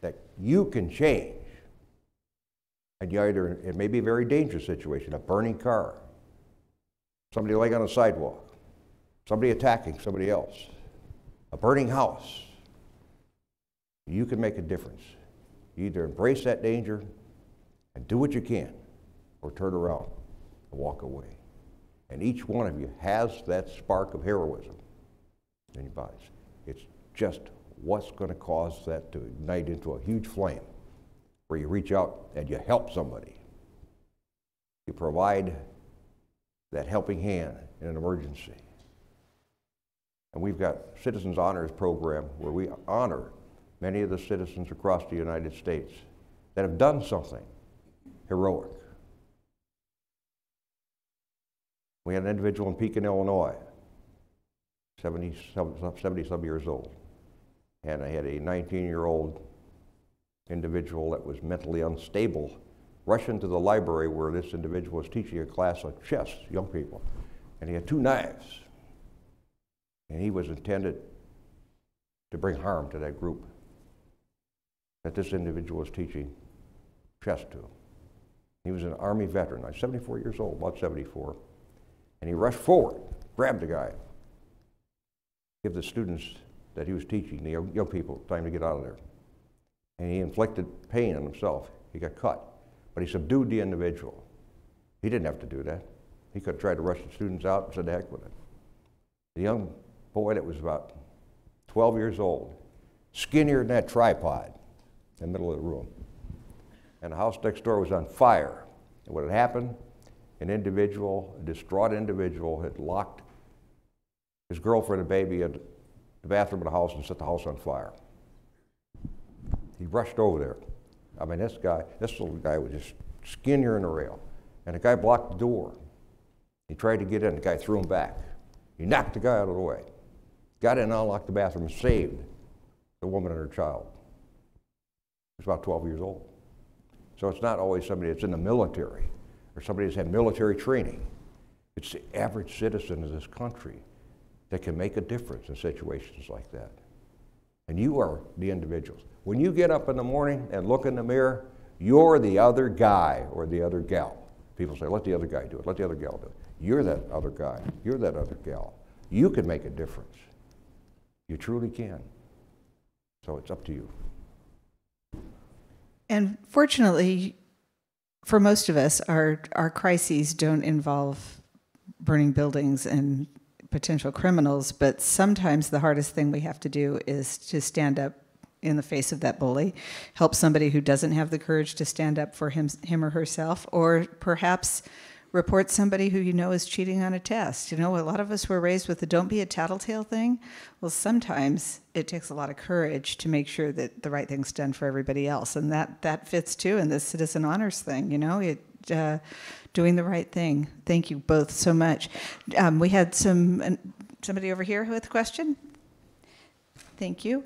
that you can change. And it may be a very dangerous situation, a burning car, somebody laying on a sidewalk, somebody attacking somebody else, a burning house. You can make a difference. You either embrace that danger and do what you can, or turn around and walk away. And each one of you has that spark of heroism in your bodies. It's just what's going to cause that to ignite into a huge flame, where you reach out and you help somebody. You provide that helping hand in an emergency. And we've got Citizens Honors program where we honor many of the citizens across the United States that have done something heroic. We had an individual in Pekin, Illinois, 70-some years old. And I had a 19-year-old individual that was mentally unstable rush into the library where this individual was teaching a class of chess, young people. And he had 2 knives. And he was intended to bring harm to that group that this individual was teaching chess to. He was an Army veteran, 74 years old, about 74. And he rushed forward, grabbed the guy, give the students that he was teaching, the young people, time to get out of there. And he inflicted pain on himself. He got cut, but he subdued the individual. He didn't have to do that. He could have tried to rush the students out and said, the heck with it. The young boy that was about 12 years old, skinnier than that tripod in the middle of the room. And the house next door was on fire. And what had happened, a distraught individual had locked his girlfriend and baby in the bathroom of the house and set the house on fire. He rushed over there. I mean, this little guy was just skinnier than a rail. And the guy blocked the door. He tried to get in, the guy threw him back. He knocked the guy out of the way. Got in and unlocked the bathroom and saved the woman and her child. He was about 12 years old. So it's not always somebody that's in the military or somebody that's had military training. It's the average citizen of this country that can make a difference in situations like that. And you are the individuals. When you get up in the morning and look in the mirror, you're the other guy or the other gal. People say, let the other guy do it, let the other gal do it. You're that other guy, you're that other gal. You can make a difference. You truly can. So it's up to you. And fortunately, for most of us, our crises don't involve burning buildings and potential criminals, but sometimes the hardest thing we have to do is to stand up in the face of that bully, help somebody who doesn't have the courage to stand up for him or herself, or perhaps report somebody who you know is cheating on a test. You know, a lot of us were raised with the don't be a tattletale thing. Well, sometimes it takes a lot of courage to make sure that the right thing's done for everybody else. And that fits too in this citizen honors thing, you know, doing the right thing. Thank you both so much. We had somebody over here with a question. Thank you.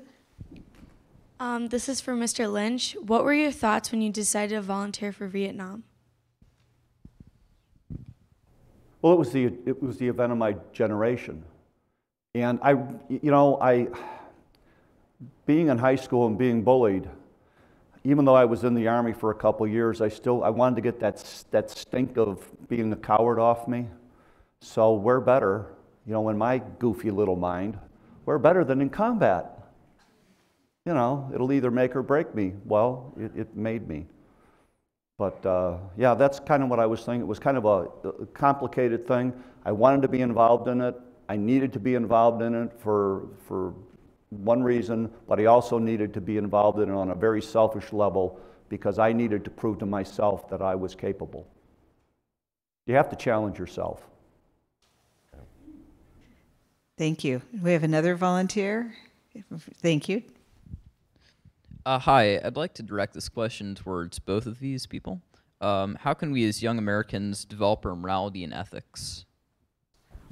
This is for Mr. Lynch. What were your thoughts when you decided to volunteer for Vietnam? Well, it was the event of my generation, and being in high school and being bullied, even though I was in the Army for a couple years, I wanted to get that stink of being a coward off me. So we're better, in my goofy little mind, we're better than in combat. It'll either make or break me. Well, it made me. But yeah, that's kind of what I was thinking. It was kind of a complicated thing. I wanted to be involved in it. I needed to be involved in it for one reason, but I also needed to be involved in it on a very selfish level because I needed to prove to myself that I was capable. You have to challenge yourself. Thank you. We have another volunteer. Thank you. Hi, I'd like to direct this question towards both of these people. How can we as young Americans develop our morality and ethics?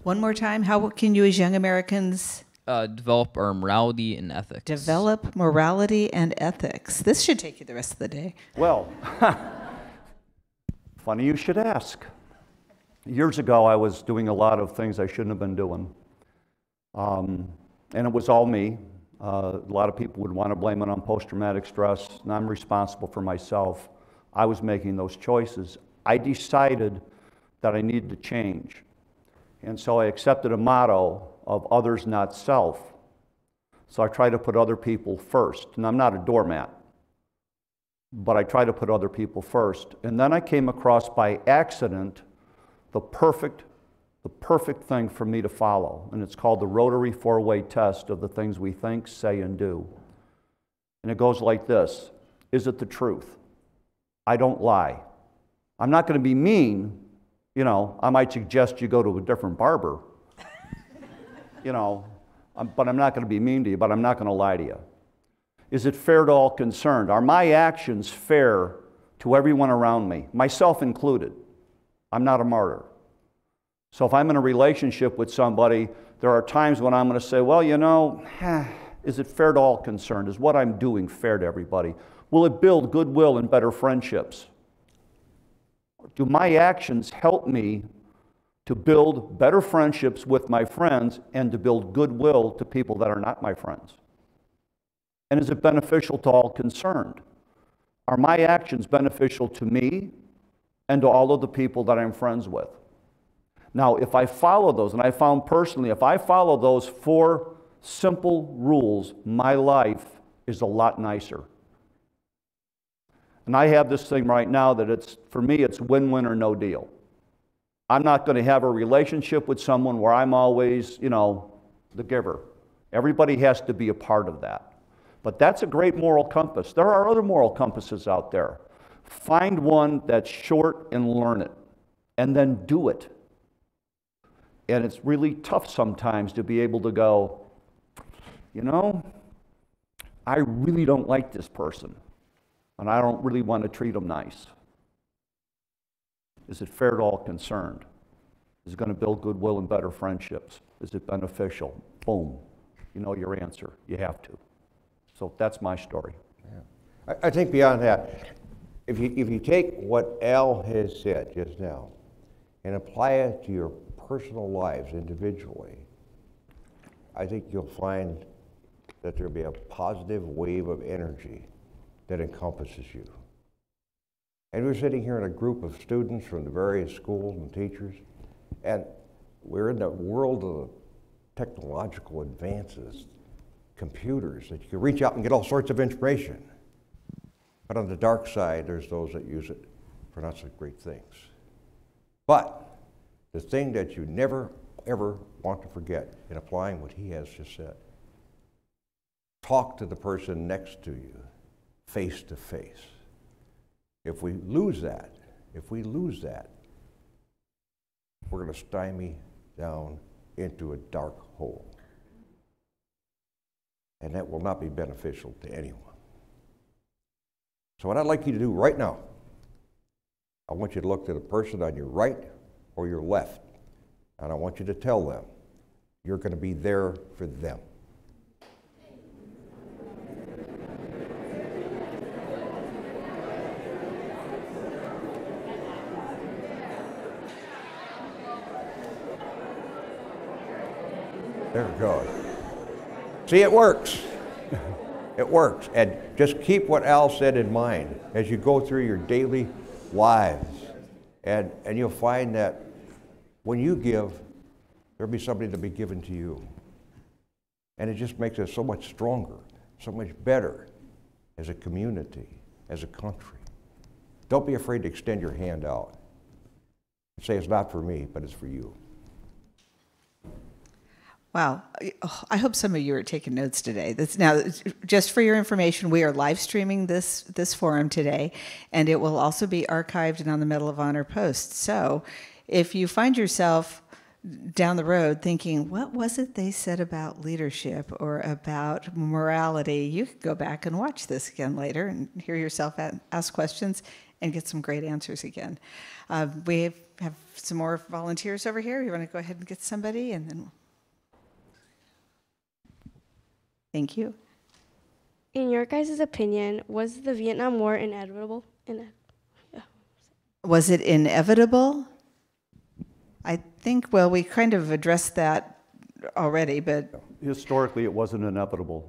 One more time, how can you as young Americans develop our morality and ethics? Develop morality and ethics. This should take you the rest of the day. Well, funny you should ask. Years ago, I was doing a lot of things I shouldn't have been doing. And it was all me. A lot of people would want to blame it on post-traumatic stress, and I'm responsible for myself. I was making those choices. I decided that I needed to change. And so I accepted a motto of others, not self. So I try to put other people first. And I'm not a doormat, but I try to put other people first. And then I came across by accident the perfect thing for me to follow, and it's called the Rotary four-way test of the things we think, say, and do. And it goes like this. Is it the truth? I don't lie. I'm not going to be mean. I might suggest you go to a different barber. But I'm not going to be mean to you, but I'm not going to lie to you. Is it fair to all concerned? Are my actions fair to everyone around me, myself included? I'm not a martyr. So if I'm in a relationship with somebody, there are times when I'm going to say, well, is it fair to all concerned? Is what I'm doing fair to everybody? Will it build goodwill and better friendships? Do my actions help me to build better friendships with my friends and to build goodwill to people that are not my friends? And is it beneficial to all concerned? Are my actions beneficial to me and to all of the people that I'm friends with? Now, if I follow those, and I found personally, if I follow those 4 simple rules, my life is a lot nicer. And I have this thing right now that for me, it's win-win or no deal. I'm not going to have a relationship with someone where I'm always, the giver. Everybody has to be a part of that. But that's a great moral compass. There are other moral compasses out there. Find one that's short and learn it, and then do it. And it's really tough sometimes to be able to go, I really don't like this person, and I don't really want to treat them nice. Is it fair to all concerned? Is it going to build goodwill and better friendships? Is it beneficial? Boom. You know your answer. You have to. So that's my story. Yeah. I think beyond that, if you take what Al has said just now and apply it to your personal lives individually, I think you'll find that there'll be a positive wave of energy that encompasses you. And we're sitting here in a group of students from the various schools and teachers, and we're in the world of technological advances, computers, that you can reach out and get all sorts of information. But on the dark side, there's those that use it for not so great things. But the thing that you never, ever want to forget in applying what he has just said, talk to the person next to you, face to face. If we lose that, we're going to stymie down into a dark hole. And that will not be beneficial to anyone. So what I'd like you to do right now, I want you to look to the person on your right or your left, and I want you to tell them you're going to be there for them. There it goes. See, it works. It works. And just keep what Al said in mind as you go through your daily lives. And you'll find that when you give, there'll be something to be given to you. And it just makes us so much stronger, so much better as a community, as a country. Don't be afraid to extend your hand out. Say it's not for me, but it's for you. Wow. I hope some of you are taking notes today. Now, just for your information, we are live streaming this forum today, and it will also be archived and on the Medal of Honor post. So if you find yourself down the road thinking, what was it they said about leadership or about morality, you can go back and watch this again later and hear yourself ask questions and get some great answers again. We have some more volunteers over here. You want to go ahead and get somebody, and then... Thank you. In your guys' opinion, was the Vietnam War inevitable? Was it inevitable? I think, well, we kind of addressed that already, but... Historically, it wasn't inevitable.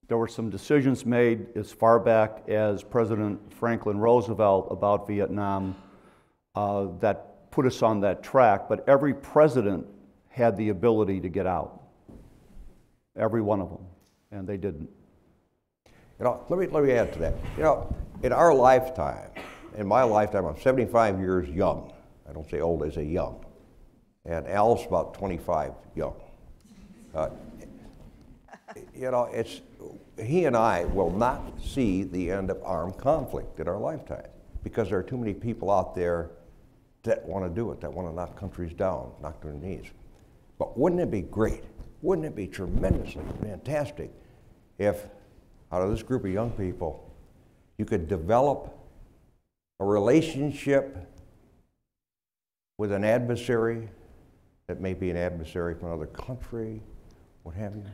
There were some decisions made as far back as President Franklin Roosevelt about Vietnam that put us on that track, but every president had the ability to get out. Every one of them, and they didn't. You know, let me add to that. You know, in our lifetime, in my lifetime, I'm 75 years young. I don't say old, I say young. And Al's about 25 young. You know, he and I will not see the end of armed conflict in our lifetime because there are too many people out there that want to do it, that want to knock countries down, knock their knees. But wouldn't it be great? Wouldn't it be tremendously fantastic if, out of this group of young people, you could develop a relationship with an adversary that may be an adversary from another country, what have you,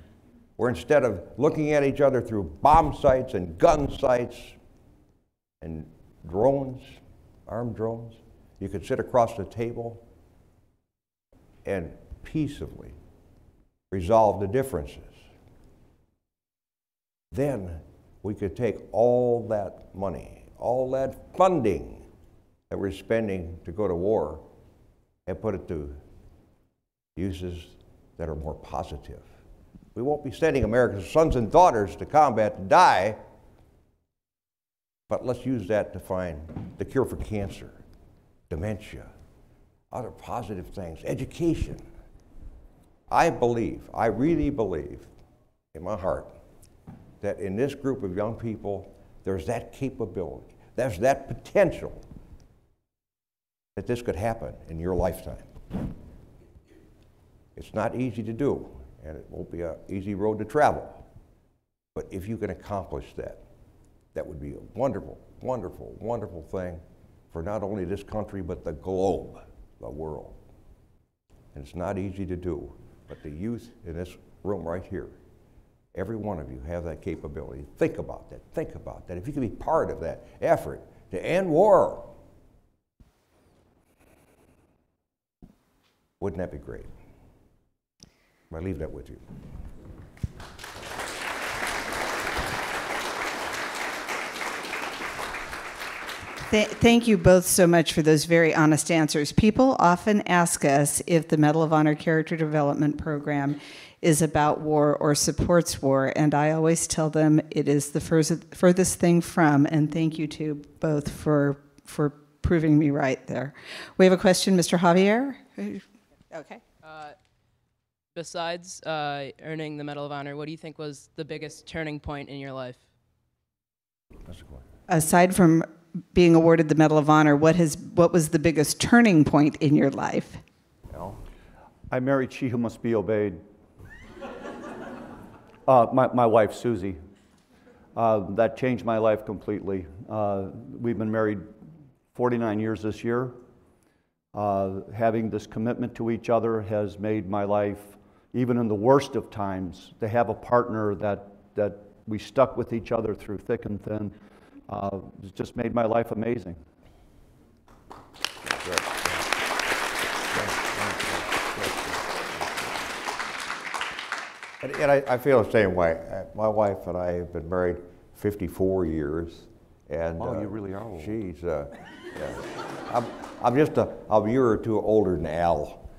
where instead of looking at each other through bomb sights and gun sights and drones, armed drones, you could sit across the table and peaceably resolve the differences. Then we could take all that money, all that funding that we're spending to go to war and put it to uses that are more positive. We won't be sending America's sons and daughters to combat to die, but let's use that to find the cure for cancer, dementia, other positive things, education. I really believe in my heart that in this group of young people, there's that capability, there's that potential that this could happen in your lifetime. It's not easy to do, and it won't be an easy road to travel. But if you can accomplish that, that would be a wonderful, wonderful, wonderful thing for not only this country, but the globe, the world. And it's not easy to do. But the youth in this room right here, every one of you have that capability. Think about that. Think about that. If you could be part of that effort to end war, wouldn't that be great? I leave that with you. Thank you both so much for those very honest answers. People often ask us if the Medal of Honor Character Development Program is about war or supports war, and I always tell them it is the furthest thing from, and thank you to both for proving me right there. We have a question, Mr. Javier. Okay. Besides earning the Medal of Honor, what do you think was the biggest turning point in your life? Aside from being awarded the Medal of Honor, what was the biggest turning point in your life? I married she who must be obeyed. My wife, Susie. That changed my life completely. We've been married 49 years this year. Having this commitment to each other has made my life, even in the worst of times, to have a partner that we stuck with each other through thick and thin, it's just made my life amazing. And I feel the same way. My wife and I have been married 54 years, and wow, you really are old. She's, yeah. I'm just a year or two older than Al,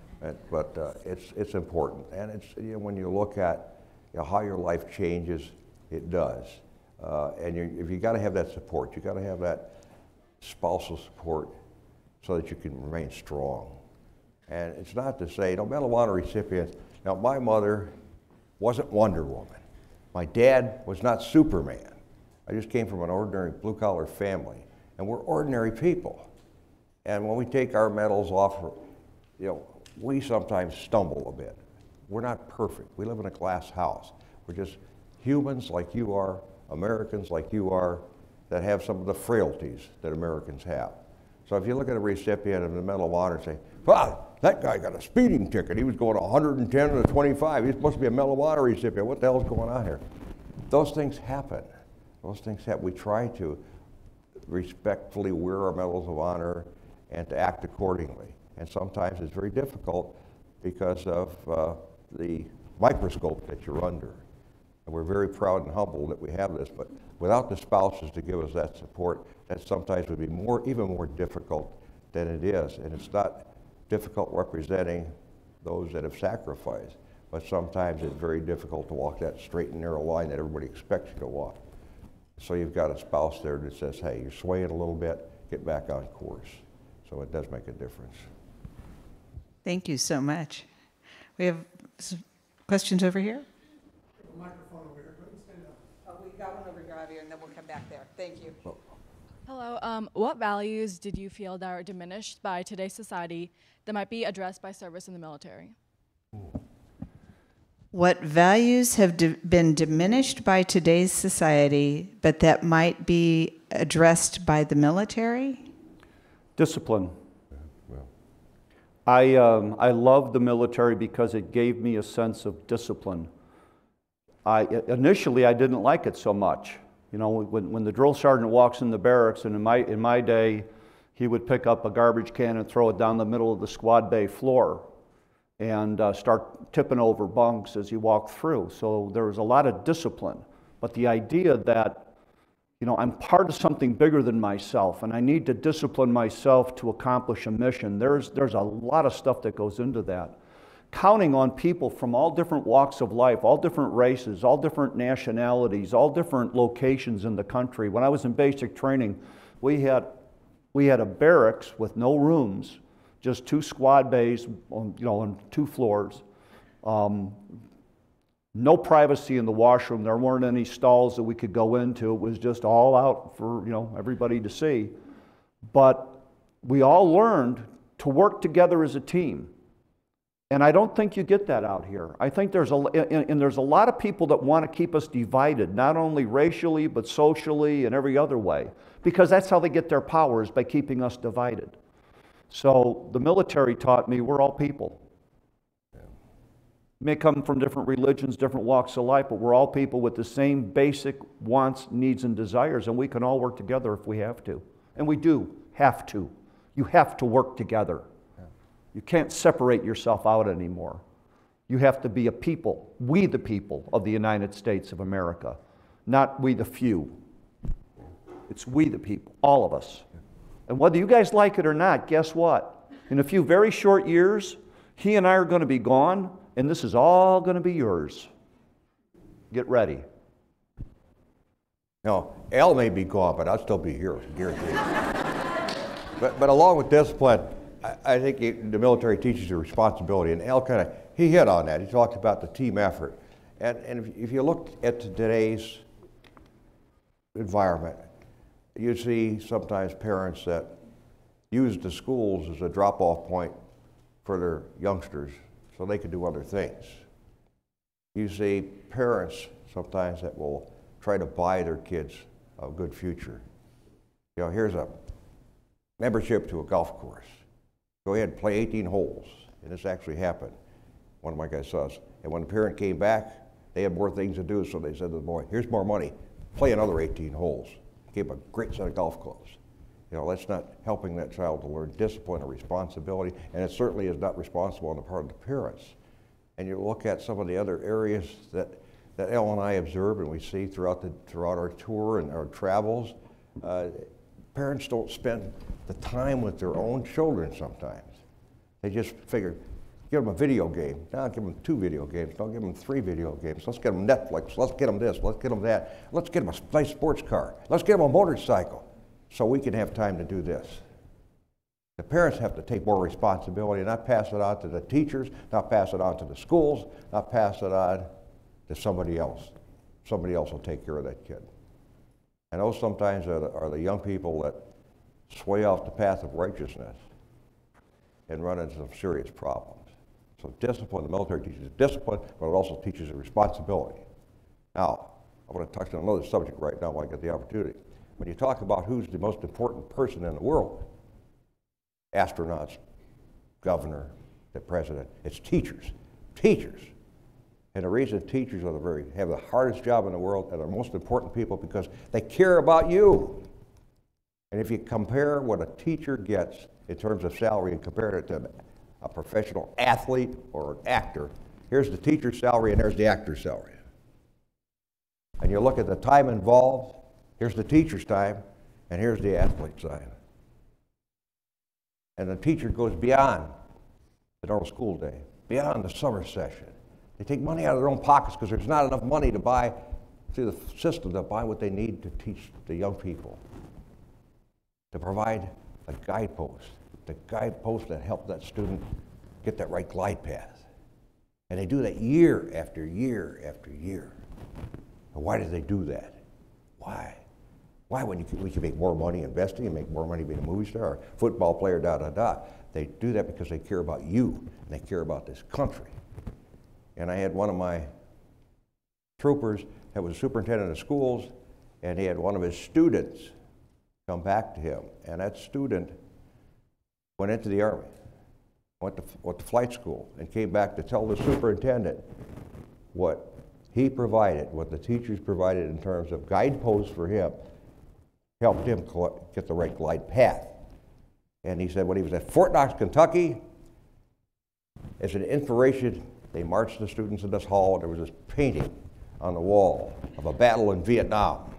but it's important. And it's, you know, when you look at, you know, how your life changes, it does. And if you got to have that support, you got to have that spousal support so that you can remain strong. And it's not to say, you know, Medal of Honor recipients. Now, my mother wasn't Wonder Woman. My dad was not Superman. I just came from an ordinary blue-collar family, and we're ordinary people. And when we take our medals off, you know, we sometimes stumble a bit. We're not perfect. We live in a glass house. We're just humans like you are, Americans like you are, that have some of the frailties that Americans have. So if you look at a recipient of the Medal of Honor and say, wow, that guy got a speeding ticket. He was going 110 to 25. He's supposed to be a Medal of Honor recipient. What the hell's going on here? Those things happen. Those things happen. We try to respectfully wear our Medals of Honor and to act accordingly. And sometimes it's very difficult because of the microscope that you're under. And we're very proud and humble that we have this, but without the spouses to give us that support, that sometimes would be even more difficult than it is. And it's not difficult representing those that have sacrificed, but sometimes it's very difficult to walk that straight and narrow line that everybody expects you to walk. So you've got a spouse there that says, hey, you're swaying a little bit, get back on course. So it does make a difference. Thank you so much. We have some questions over here. Microphone over here. Go ahead and stand up. Oh, we got one over here, Javier, and then we'll come back there. Thank you. Hello. What values did you feel that are diminished by today's society that might be addressed by service in the military? What values have been diminished by today's society, but that might be addressed by the military? Discipline. I love the military because it gave me a sense of discipline. Initially, I didn't like it so much. You know, when the drill sergeant walks in the barracks, and in my day, he would pick up a garbage can and throw it down the middle of the squad bay floor and start tipping over bunks as he walked through. So there was a lot of discipline. But the idea that, you know, I'm part of something bigger than myself, and I need to discipline myself to accomplish a mission, there's a lot of stuff that goes into that. Counting on people from all different walks of life, all different races, all different nationalities, all different locations in the country. When I was in basic training, we had a barracks with no rooms, just 2 squad bays, you know, on 2 floors. No privacy in the washroom. There weren't any stalls that we could go into. It was just all out for, you know, everybody to see. But we all learned to work together as a team. And I don't think you get that out here. I think there's a lot of people that want to keep us divided, not only racially, but socially and every other way, because that's how they get their powers, by keeping us divided. So the military taught me we're all people. May come from different religions, different walks of life, but we're all people with the same basic wants, needs, and desires, and we can all work together if we have to. And we do have to. You have to work together. You can't separate yourself out anymore. You have to be a people, we the people of the United States of America, not we the few. It's we the people, all of us. And whether you guys like it or not, guess what? In a few very short years, he and I are going to be gone, and this is all going to be yours. Get ready. No, Al may be gone, but I'll still be here, guaranteed. but along with discipline, I think the military teaches you responsibility, and Al he hit on that. He talked about the team effort. And if you look at today's environment, you see sometimes parents that use the schools as a drop-off point for their youngsters so they can do other things. You see parents sometimes that will try to buy their kids a good future. You know, here's a membership to a golf course. Go ahead and play 18 holes. And this actually happened. One of my guys saw us. And when the parent came back, they had more things to do, so they said to the boy, here's more money. Play another 18 holes. Gave him a great set of golf clubs. You know, that's not helping that child to learn discipline or responsibility, and it certainly is not responsible on the part of the parents. And you look at some of the other areas that Elle and I observe and we see throughout our tour and our travels, parents don't spend the time with their own children sometimes. They just figure, give them a video game. Now give them 2 video games. Don't give them 3 video games. Let's get them Netflix. Let's get them this. Let's get them that. Let's get them a nice sports car. Let's get them a motorcycle so we can have time to do this. The parents have to take more responsibility and not pass it on to the teachers, not pass it on to the schools, not pass it on to somebody else. Somebody else will take care of that kid. And those sometimes are the young people that sway off the path of righteousness and run into some serious problems. So discipline, the military teaches discipline, but it also teaches responsibility. Now, I want to touch on another subject right now when I get the opportunity. When you talk about who's the most important person in the world, astronauts, governor, the president, it's teachers. Teachers. And the reason teachers have the hardest job in the world and are the most important people because they care about you. And if you compare what a teacher gets in terms of salary and compare it to a professional athlete or an actor, here's the teacher's salary and there's the actor's salary. And you look at the time involved, here's the teacher's time and here's the athlete's time. And the teacher goes beyond the normal school day, beyond the summer session. They take money out of their own pockets because there's not enough money to buy through the system to buy what they need to teach the young people, to provide a guidepost, the guidepost that help that student get that right glide path. And they do that year after year after year. And why do they do that? Why? Why when we can make more money investing and make more money being a movie star or football player, They do that because they care about you and they care about this country. And I had one of my troopers that was superintendent of schools, and he had one of his students come back to him. And that student went into the Army, went to flight school, and came back to tell the superintendent what he provided, what the teachers provided in terms of guideposts for him, helped him get the right glide path. And he said when he was at Fort Knox, Kentucky, as an inspiration, they marched the students in this hall, and there was this painting on the wall of a battle in Vietnam.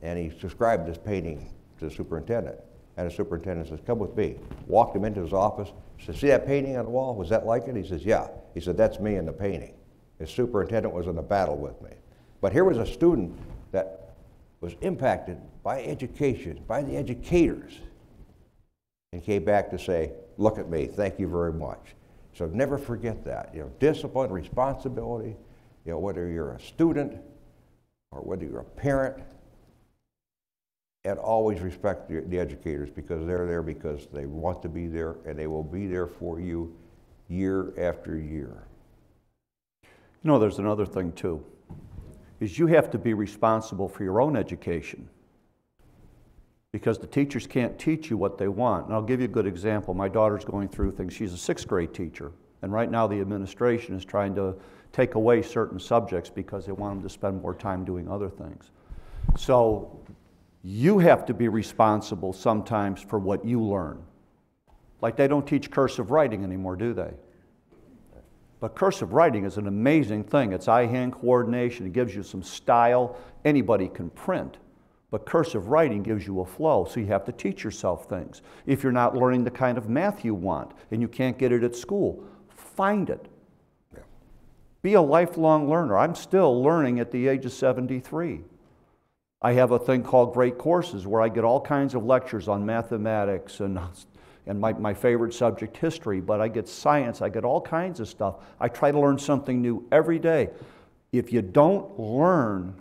And he described this painting to the superintendent. And the superintendent says, come with me. Walked him into his office, said, see that painting on the wall? Was that like it? He says, yeah. He said, that's me in the painting. His superintendent was in the battle with me. But here was a student that was impacted by education, by the educators, and came back to say, look at me, thank you very much. So never forget that. You know, discipline, responsibility, you know, whether you're a student or whether you're a parent, and always respect the educators because they're there because they want to be there and they will be there for you year after year. You know, there's another thing too, is you have to be responsible for your own education because the teachers can't teach you what they want. And I'll give you a good example. My daughter's going through things. She's a 6th grade teacher, and right now the administration is trying to take away certain subjects because they want them to spend more time doing other things. So you have to be responsible sometimes for what you learn. Like they don't teach cursive writing anymore, do they? But cursive writing is an amazing thing. It's eye-hand coordination. It gives you some style. Anybody can print. But cursive writing gives you a flow, so you have to teach yourself things. If you're not learning the kind of math you want and you can't get it at school, find it. Yeah. Be a lifelong learner. I'm still learning at the age of 73. I have a thing called Great Courses where I get all kinds of lectures on mathematics and my favorite subject, history, but I get science, I get all kinds of stuff. I try to learn something new every day. If you don't learn,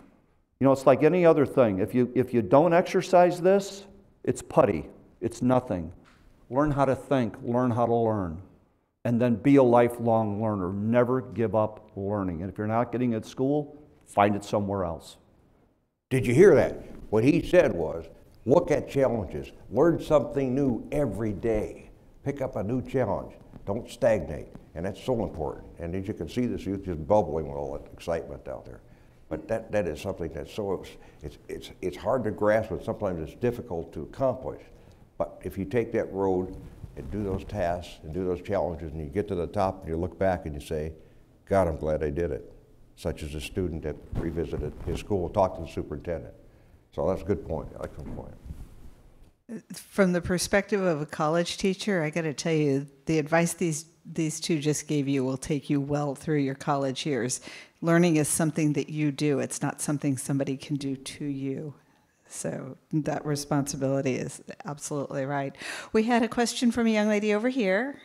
you know, it's like any other thing. If you don't exercise this, it's putty. It's nothing. Learn how to think, learn how to learn, and then be a lifelong learner. Never give up learning. And if you're not getting it at school, find it somewhere else. Did you hear that? What he said was, look at challenges. Learn something new every day. Pick up a new challenge. Don't stagnate. And that's so important. And as you can see, this youth just bubbling with all that excitement out there. But that is something that's so, it's hard to grasp, and sometimes it's difficult to accomplish. But if you take that road and do those tasks and do those challenges, and you get to the top and you look back and you say, God, I'm glad I did it. Such as a student that revisited his school and talked to the superintendent. So that's a good point, excellent point. From the perspective of a college teacher, I got to tell you, the advice these two just gave you will take you well through your college years. Learning is something that you do. It's not something somebody can do to you. So that responsibility is absolutely right. We had a question from a young lady over here.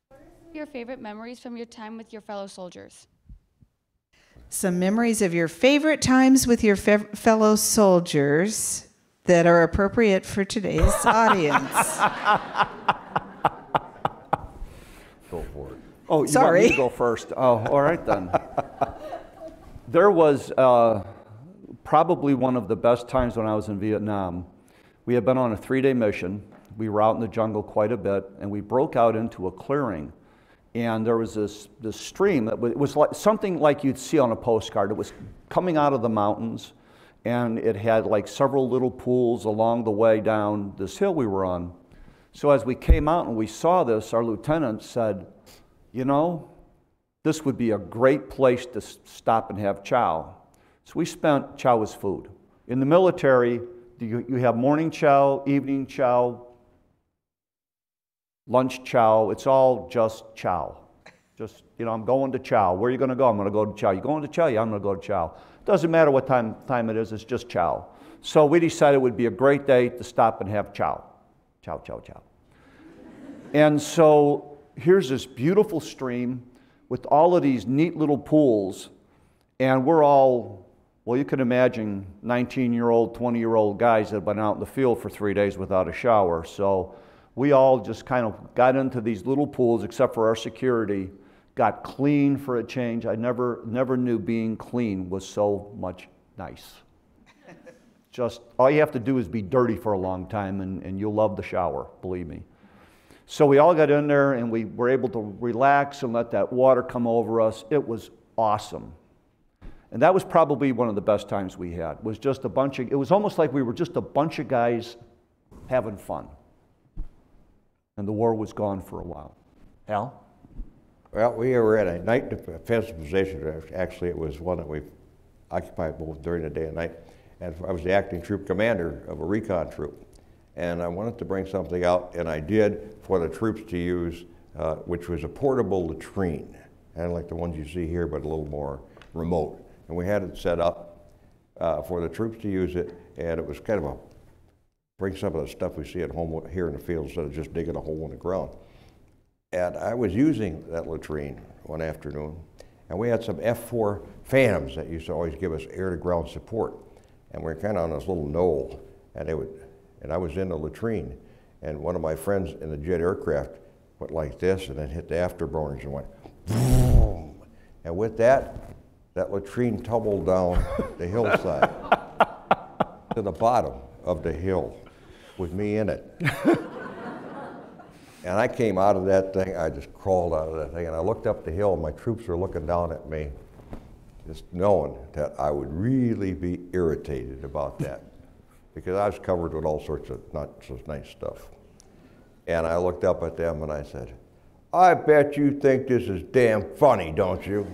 What are your favorite memories from your time with your fellow soldiers? Some memories of your favorite times with your fellow soldiers that are appropriate for today's audience. Go for it. Oh, you sorry. Want me to go first? Oh, all right then. There was probably one of the best times when I was in Vietnam. We had been on a 3-day mission. We were out in the jungle quite a bit, and we broke out into a clearing. And there was this stream that was like something like you'd see on a postcard. It was coming out of the mountains, and it had like several little pools along the way down this hill we were on. So as we came out and we saw this, our lieutenant said, you know, this would be a great place to stop and have chow. So we spent, chow as food. In the military, you have morning chow, evening chow, lunch chow. It's all just chow. Just, you know, I'm going to chow. Where are you going to go? I'm going to go to chow. You going to chow? Yeah, I'm going to go to chow. Doesn't matter what time it is, it's just chow. So we decided it would be a great day to stop and have chow. Chow, chow, chow. And so here's this beautiful stream with all of these neat little pools, and we're all, well, you can imagine 19-year-old, 20-year-old guys that have been out in the field for 3 days without a shower. So we all just kind of got into these little pools, except for our security, got clean for a change. I never knew being clean was so much nice. Just, all you have to do is be dirty for a long time, and you'll love the shower, believe me. So we all got in there, and we were able to relax and let that water come over us. It was awesome. And that was probably one of the best times we had. It was just it was almost like we were just a bunch of guys having fun. And the war was gone for a while. Hal? Well, we were at a night defensive position. Actually, it was one that we occupied both during the day and night. And I was the acting troop commander of a recon troop. And I wanted to bring something out, and I did, for the troops to use, which was a portable latrine. Kind of like the ones you see here, but a little more remote. And we had it set up for the troops to use it, and it was kind of bring some of the stuff we see at home here in the field instead of just digging a hole in the ground. And I was using that latrine one afternoon, and we had some F4 Phantoms that used to always give us air-to-ground support. And we were kind of on this little knoll, and I was in the latrine, and one of my friends in the jet aircraft went like this and then hit the afterburners and went boom. And with that latrine tumbled down the hillside to the bottom of the hill with me in it. And I came out of that thing, I just crawled out of that thing, and I looked up the hill, and my troops were looking down at me, just knowing that I would really be irritated about that, because I was covered with all sorts of not so nice stuff. And I looked up at them and I said, I bet you think this is damn funny, don't you?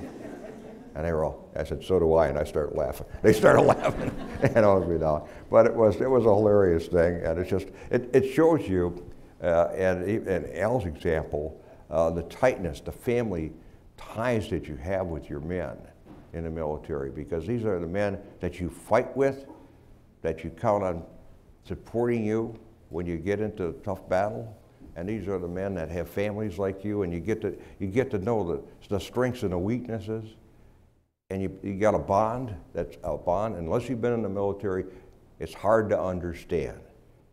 And they were all, I said, so do I, and I started laughing. They started laughing and hugged me down. But it was a hilarious thing, and it's just, it shows you, and in Al's example, the tightness, the family ties that you have with your men in the military, because these are the men that you fight with, that you count on supporting you when you get into a tough battle. And these are the men that have families like you, and you get to know the strengths and the weaknesses. And you got a bond, that's a bond. Unless you've been in the military, it's hard to understand,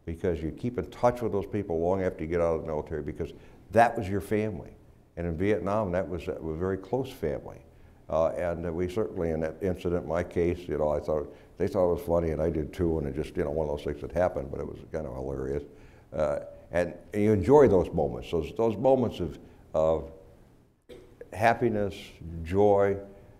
because you keep in touch with those people long after you get out of the military, because that was your family. And in Vietnam, that was a very close family. And we certainly, in that incident, my case, you know, they thought it was funny, and I did too, and it just, you know, one of those things that happened, but it was kind of hilarious. And you enjoy those moments, those moments of happiness, joy,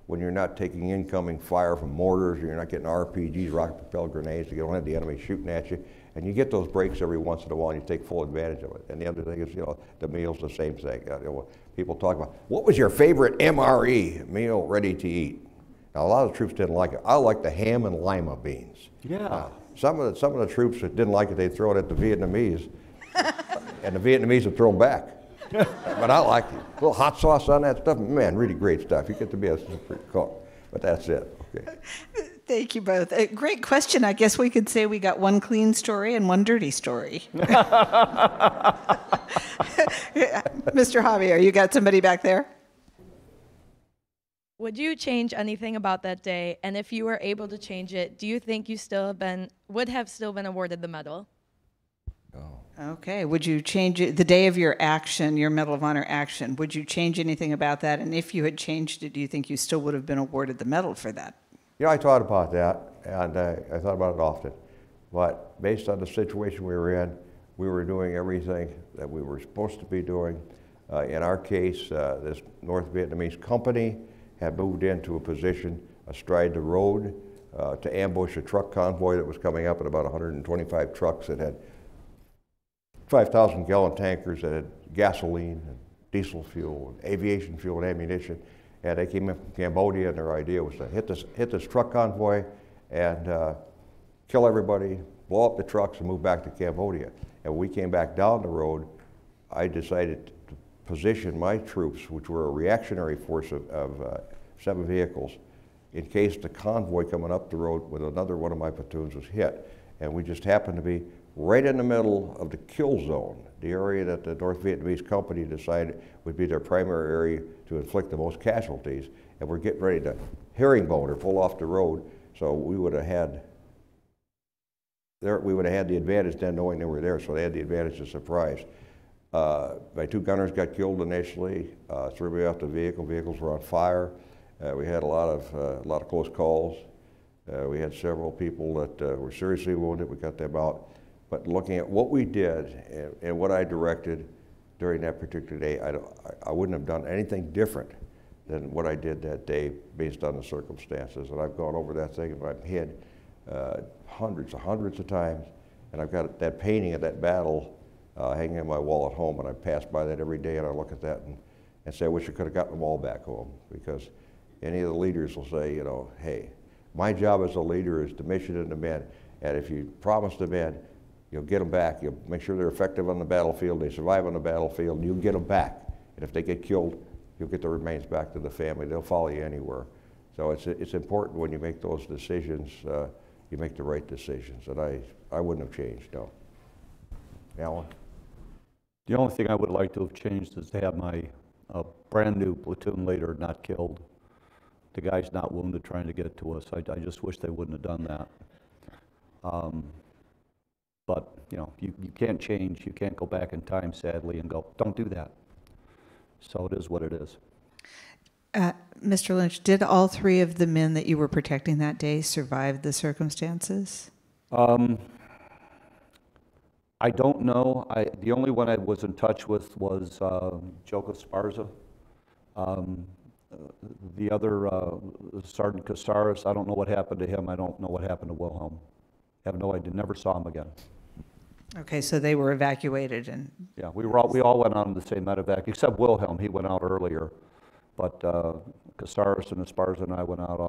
when you're not taking incoming fire from mortars, or you're not getting RPGs, rocket-propelled grenades, you don't have the enemy shooting at you. And you get those breaks every once in a while, and you take full advantage of it. And the other thing is, you know, the meal's the same thing. You know, people talk about, what was your favorite MRE, meal ready to eat? Now, a lot of the troops didn't like it. I like the ham and lima beans. Yeah. Some of the troops that didn't like it, they'd throw it at the Vietnamese, and the Vietnamese would throw them back. But I like it. A little hot sauce on that stuff, man, really great stuff. You get to be a super cook. But that's it. Okay. Thank you both. A great question. I guess we could say we got one clean story and one dirty story. Mr. Javier, you got somebody back there? Would you change anything about that day? And if you were able to change it, do you think you would have still been awarded the medal? Okay. Would you change it, the day of your action, your Medal of Honor action, would you change anything about that? And if you had changed it, do you think you still would have been awarded the medal for that? You know, I thought about that, and I thought about it often. But based on the situation we were in, we were doing everything that we were supposed to be doing. In our case, this North Vietnamese company had moved into a position astride the road to ambush a truck convoy that was coming up, at about 125 trucks that had 5,000-gallon tankers that had gasoline and diesel fuel and aviation fuel and ammunition. And they came in from Cambodia, and their idea was to hit this truck convoy and kill everybody, blow up the trucks, and move back to Cambodia. And when we came back down the road, I decided to position my troops, which were a reactionary force of 7 vehicles, in case the convoy coming up the road with another one of my platoons was hit. And we just happened to be right in the middle of the kill zone, the area that the North Vietnamese company decided would be their primary area to inflict the most casualties. And we're getting ready to herringbone or pull off the road, so we would have had the advantage then, knowing they were there, so they had the advantage of surprise. My 2 gunners got killed initially, threw me off the vehicle. Vehicles were on fire. We had a lot of close calls. We had several people that were seriously wounded. We got them out. But looking at what we did and what I directed during that particular day, I wouldn't have done anything different than what I did that day based on the circumstances. And I've gone over that thing in my head hundreds of times. And I've got that painting of that battle hanging on my wall at home, and I pass by that every day, and I look at that and say, I wish I could have gotten them all back home, because any of the leaders will say, you know, hey, my job as a leader is to mission in the men, and if you promise the men, you'll get them back. You'll make sure they're effective on the battlefield, they survive on the battlefield, and you'll get them back. And if they get killed, you'll get the remains back to the family. They'll follow you anywhere. So it's important when you make those decisions, you make the right decisions, and I wouldn't have changed, no. Alan? The only thing I would like to have changed is to have my brand new platoon leader not killed. The guy's not wounded trying to get to us. I just wish they wouldn't have done that. But, you know, you can't change. You can't go back in time, sadly, and go, don't do that. So it is what it is. Mr. Lynch, did all 3 of the men that you were protecting that day survive the circumstances? I don't know. The only one I was in touch with was Joko Sparza. The other, Sergeant Casares, I don't know what happened to him. I don't know what happened to Wilhelm. I have no idea. Never saw him again. Okay, so they were evacuated, and yeah, we all went on the same medevac, except Wilhelm. He went out earlier, But Casares and Esparza and I went out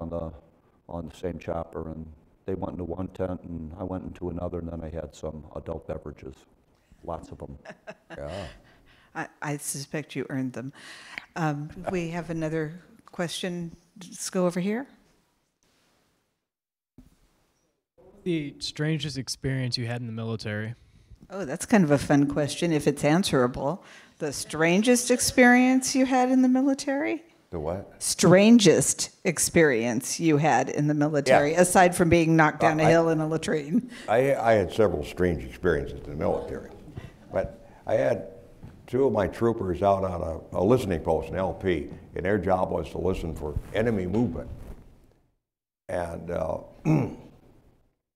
on the same chopper, and they went into one tent, and I went into another, and then I had some adult beverages, lots of them. Yeah. I suspect you earned them. We have another question. Let's go over here. The strangest experience you had in the military? Oh, that's kind of a fun question if it's answerable. The strangest experience you had in the military? The what? Strangest experience you had in the military, aside from being knocked down a hill in a latrine. I had several strange experiences in the military, but I had two of my troopers out on a listening post, an LP, and their job was to listen for enemy movement. And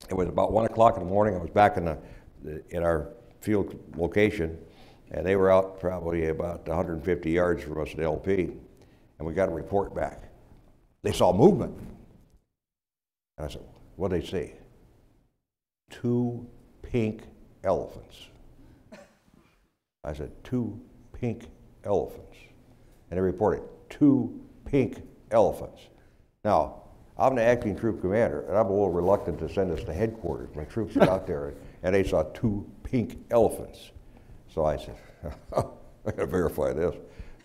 it was about 1 o'clock in the morning. I was back in our field location, and they were out probably about 150 yards from us at LP, and we got a report back. They saw movement. And I said, what did they see? 2 pink elephants. I said, 2 pink elephants. And they reported 2 pink elephants. Now, I'm the acting troop commander, and I'm a little reluctant to send us to headquarters. My troops are out there, and they saw 2 pink elephants. So I said, I gotta verify this.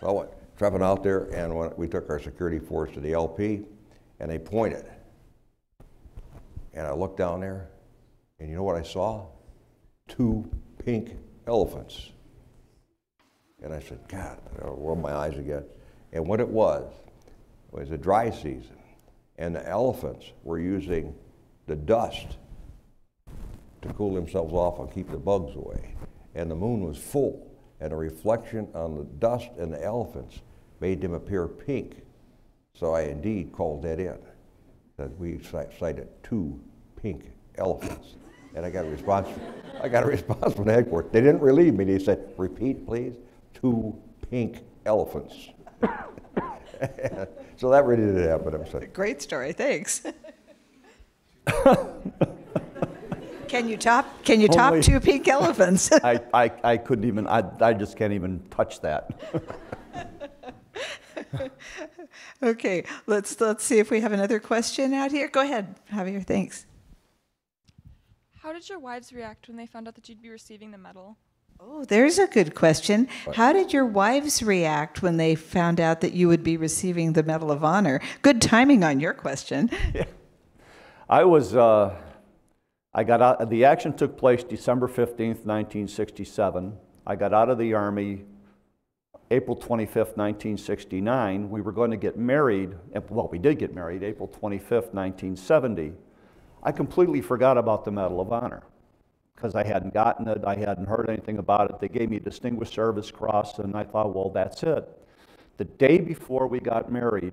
So I went trapping out there, and we took our security force to the LP, and they pointed. And I looked down there, and you know what I saw? 2 pink elephants. And I said, God, I rolled my eyes again. And what it was a dry season. And the elephants were using the dust to cool themselves off and keep the bugs away. And the moon was full, and the reflection on the dust and the elephants made them appear pink. So I indeed called that in, that we sighted 2 pink elephants. And I got a response from the headquarters. They didn't relieve me. They said, repeat, please, 2 pink elephants. So that really did happen. I'm sorry. Great story, thanks. Can you top 2 pink elephants? I couldn't even, I just can't even touch that. Okay, let's see if we have another question out here. Go ahead, Javier, thanks. How did your wives react when they found out that you'd be receiving the medal? Oh, there's a good question. How did your wives react when they found out that you would be receiving the Medal of Honor? Good timing on your question. Yeah. I got out, the action took place December 15th, 1967. I got out of the Army April 25th, 1969. We were going to get married, well, we did get married April 25th, 1970. I completely forgot about the Medal of Honor because I hadn't gotten it, I hadn't heard anything about it. They gave me a Distinguished Service Cross, and I thought, well, that's it. The day before we got married,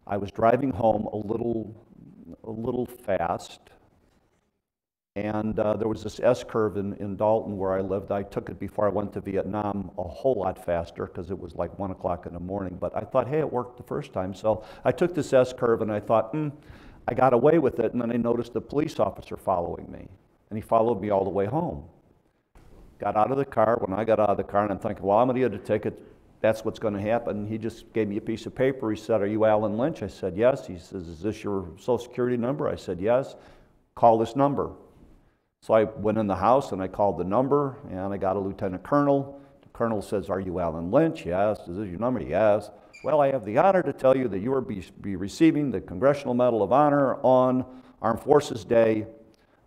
I was driving home a little fast, and there was this S-curve in Dalton where I lived. I took it before I went to Vietnam a whole lot faster because it was like 1 o'clock in the morning, but I thought, hey, it worked the first time. So I took this S-curve and I thought, I got away with it, and then I noticed a police officer following me, and he followed me all the way home. Got out of the car. When I got out of the car, and I'm thinking, well, I'm going to get a ticket. That's what's going to happen. He just gave me a piece of paper. He said, are you Alan Lynch? I said, yes. He says, is this your Social Security number? I said, yes. Call this number. So I went in the house, and I called the number, and I got a lieutenant colonel. The colonel says, are you Alan Lynch? Yes. Is this your number? Yes. Well, I have the honor to tell you that you will be receiving the Congressional Medal of Honor on Armed Forces Day.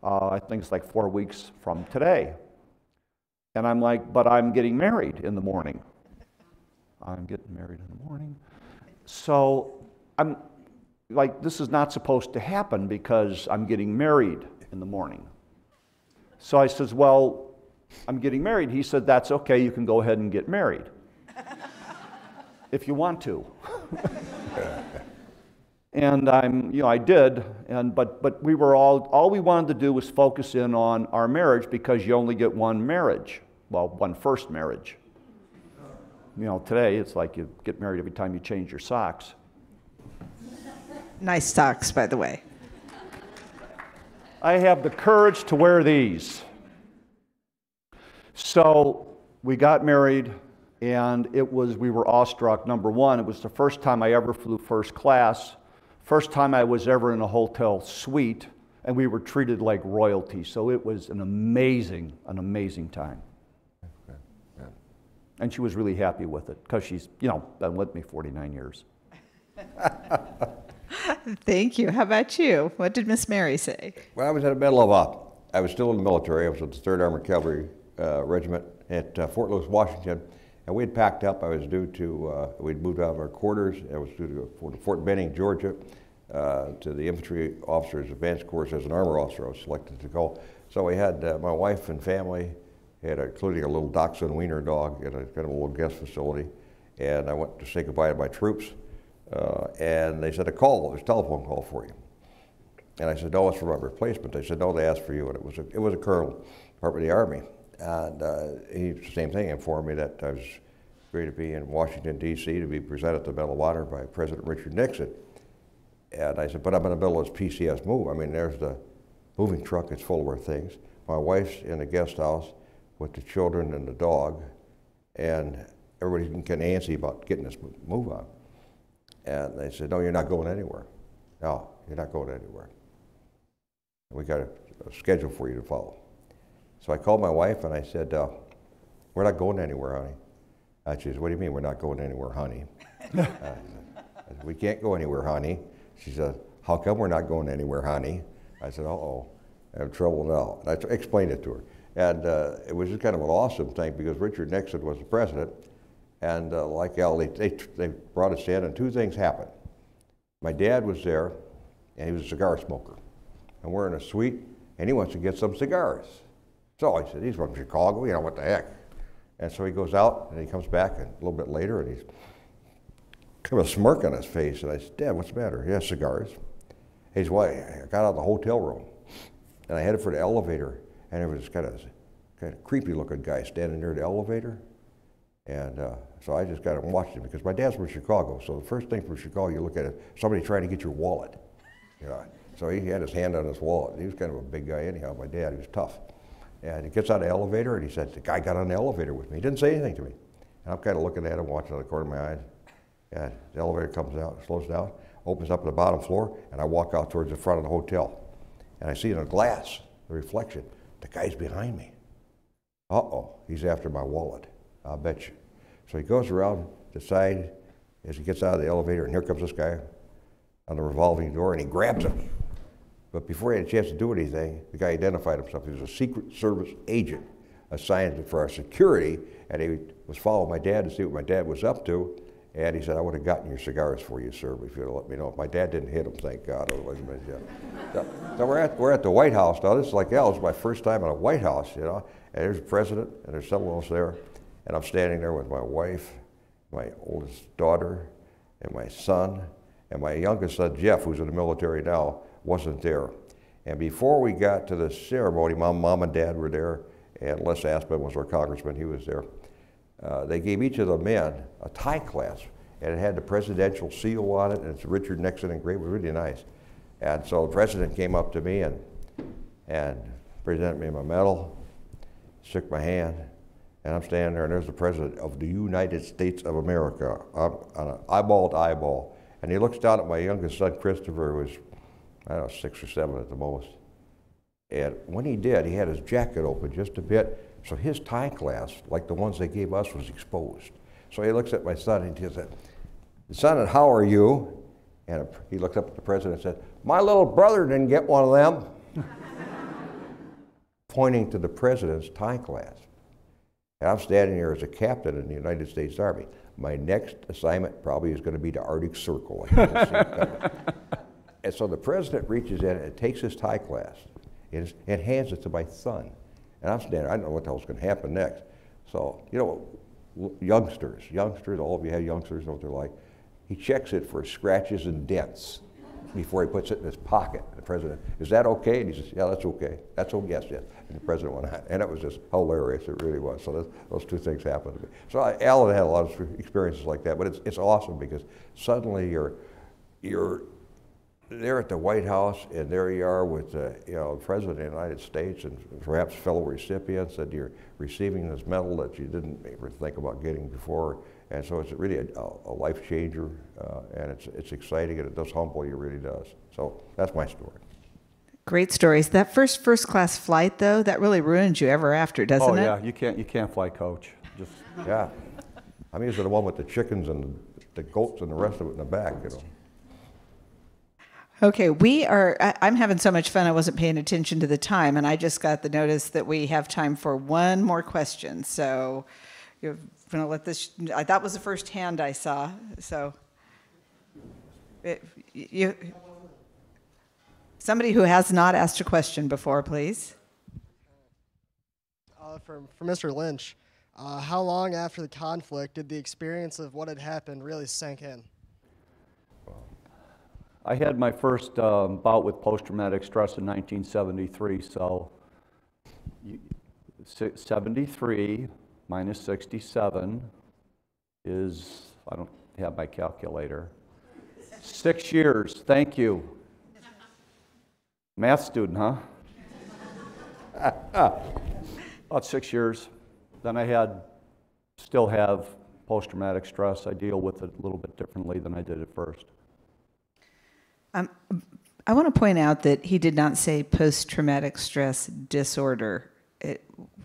I think it's like 4 weeks from today. And I'm like, but I'm getting married in the morning. I'm getting married in the morning. So I'm like, this is not supposed to happen because I'm getting married in the morning. So I says, well, I'm getting married. He said, that's okay, you can go ahead and get married if you want to. And I did, but we were all we wanted to do was focus in on our marriage because you only get one marriage, well, one first marriage. Today it's like you get married every time you change your socks. Nice socks, by the way. I have the courage to wear these. So we got married And we were awestruck. Number one, it was the first time I ever flew first class, first time I was ever in a hotel suite, and we were treated like royalty. So it was an amazing time. And she was really happy with it because she's, been with me 49 years. Thank you. How about you? What did Miss Mary say? Well, I was at a Medal of I was still in the military. I was with the 3rd Armored Cavalry Regiment at Fort Lewis, Washington. And we had packed up. I was due to, we'd moved out of our quarters. I was due to go to Fort Benning, Georgia, to the Infantry Officers Advanced Course as an armor officer. I was selected to go. So we had my wife and family, including a little Dachshund wiener dog in a kind of a little guest facility. And I went to say goodbye to my troops. And they said, there's a telephone call for you. And I said, no, it's for my replacement. They said, no, they asked for you. And it was a colonel, Department of the Army. And he, same thing, informed me that I was going to be in Washington, D.C. to be presented the Medal of Honor by President Richard Nixon. And I said, but I'm in the middle of this PCS move. I mean, there's the moving truck, it's full of our things. My wife's in the guest house with the children and the dog, and everybody's getting antsy about getting this move on. And they said, no, you're not going anywhere. No, you're not going anywhere. We got a schedule for you to follow. So I called my wife and I said, we're not going anywhere, honey. She said, what do you mean we're not going anywhere, honey? I said, we can't go anywhere, honey. She said, how come we're not going anywhere, honey? I said, uh-oh, I have trouble now. And I explained it to her. And it was just kind of an awesome thing because Richard Nixon was the president. And like Al, they brought us in and two things happened. My dad was there and he was a cigar smoker. And we're in a suite and he wants to get some cigars. So I said, he's from Chicago, what the heck? And so he goes out and he comes back a little bit later and he's kind of a smirk on his face. And I said, Dad, what's the matter? He has cigars. He said, well, I got out of the hotel room and I headed for the elevator and there was this kind of creepy looking guy standing near the elevator. And so I just got and watched him because my dad's from Chicago. So the first thing from Chicago you look at is somebody trying to get your wallet. So he had his hand on his wallet. He was kind of a big guy anyhow, my dad, he was tough. And he gets out of the elevator and he said, the guy got on the elevator with me. He didn't say anything to me. And I'm kind of looking at him, watching out of the corner of my eyes. And the elevator comes out, slows down, opens up at the bottom floor, and I walk out towards the front of the hotel. And I see in the glass, the reflection, the guy's behind me. Uh-oh, he's after my wallet, I'll bet you. So he goes around the side as he gets out of the elevator, and here comes this guy on the revolving door, and he grabs him. But before he had a chance to do anything, the guy identified himself. He was a Secret Service agent assigned for our security, and he was following my dad to see what my dad was up to. And he said, I would have gotten your cigars for you, sir, if you'd have let me know. My dad didn't hit him, thank God. Otherwise, so we're at the White House now. This is like, this is my first time in a White House, And there's the president, and there's someone else there. And I'm standing there with my wife, my oldest daughter, and my son. And my youngest son, Jeff, who's in the military now, wasn't there. And before we got to the ceremony, Mom and Dad were there, and Les Aspin was our congressman, he was there. They gave each of the men a tie clasp, and it had the presidential seal on it, and it's Richard Nixon engraved. It was really nice. And so the president came up to me and presented me my medal, shook my hand, and I'm standing there, and there's the president of the United States of America on an eyeball to eyeball. And he looks down at my youngest son, Christopher, who was, I don't know, 6 or 7 at the most. And when he did, he had his jacket open just a bit, so his tie clasp, like the ones they gave us, was exposed. So he looks at my son and he said, son, how are you? And he looked up at the president and said, my little brother didn't get one of them. Pointing to the president's tie clasp. And I'm standing here as a captain in the United States Army. My next assignment probably is going to be the Arctic Circle. And so the president reaches in and takes his tie clasp and hands it to my son. And I'm standing there, I don't know what the hell's going to happen next. So, youngsters, all of you have youngsters, know what they're like. He checks it for scratches and dents before he puts it in his pocket. And the president, is that okay? And he says, yeah, that's okay. That's okay, yes. And the president went on. And it was just hilarious, it really was. So those two things happened to me. So Alan had a lot of experiences like that, but it's awesome because suddenly the they're at the White House, and there you are with the President of the United States and perhaps fellow recipients, that you're receiving this medal that you didn't ever think about getting before. And so it's really a life changer, and it's exciting, and it does humble you, really does. So that's my story. Great stories. That first class flight, though, that really ruins you ever after, doesn't it? Oh yeah, you can't fly coach. Just yeah. I'm usually the one with the chickens and the goats and the rest of it in the back, Okay, I'm having so much fun I wasn't paying attention to the time, and I just got the notice that we have time for one more question. So you're going to let this, that was the first hand I saw, so. Somebody who has not asked a question before, please. For Mr. Lynch, how long after the conflict did the experience of what had happened really sink in? I had my first bout with post-traumatic stress in 1973, so 73 minus 67 is, I don't have my calculator, 6 years, thank you. Math student, huh? About 6 years. Then I still have post-traumatic stress. I deal with it a little bit differently than I did at first. I want to point out that he did not say post-traumatic stress disorder.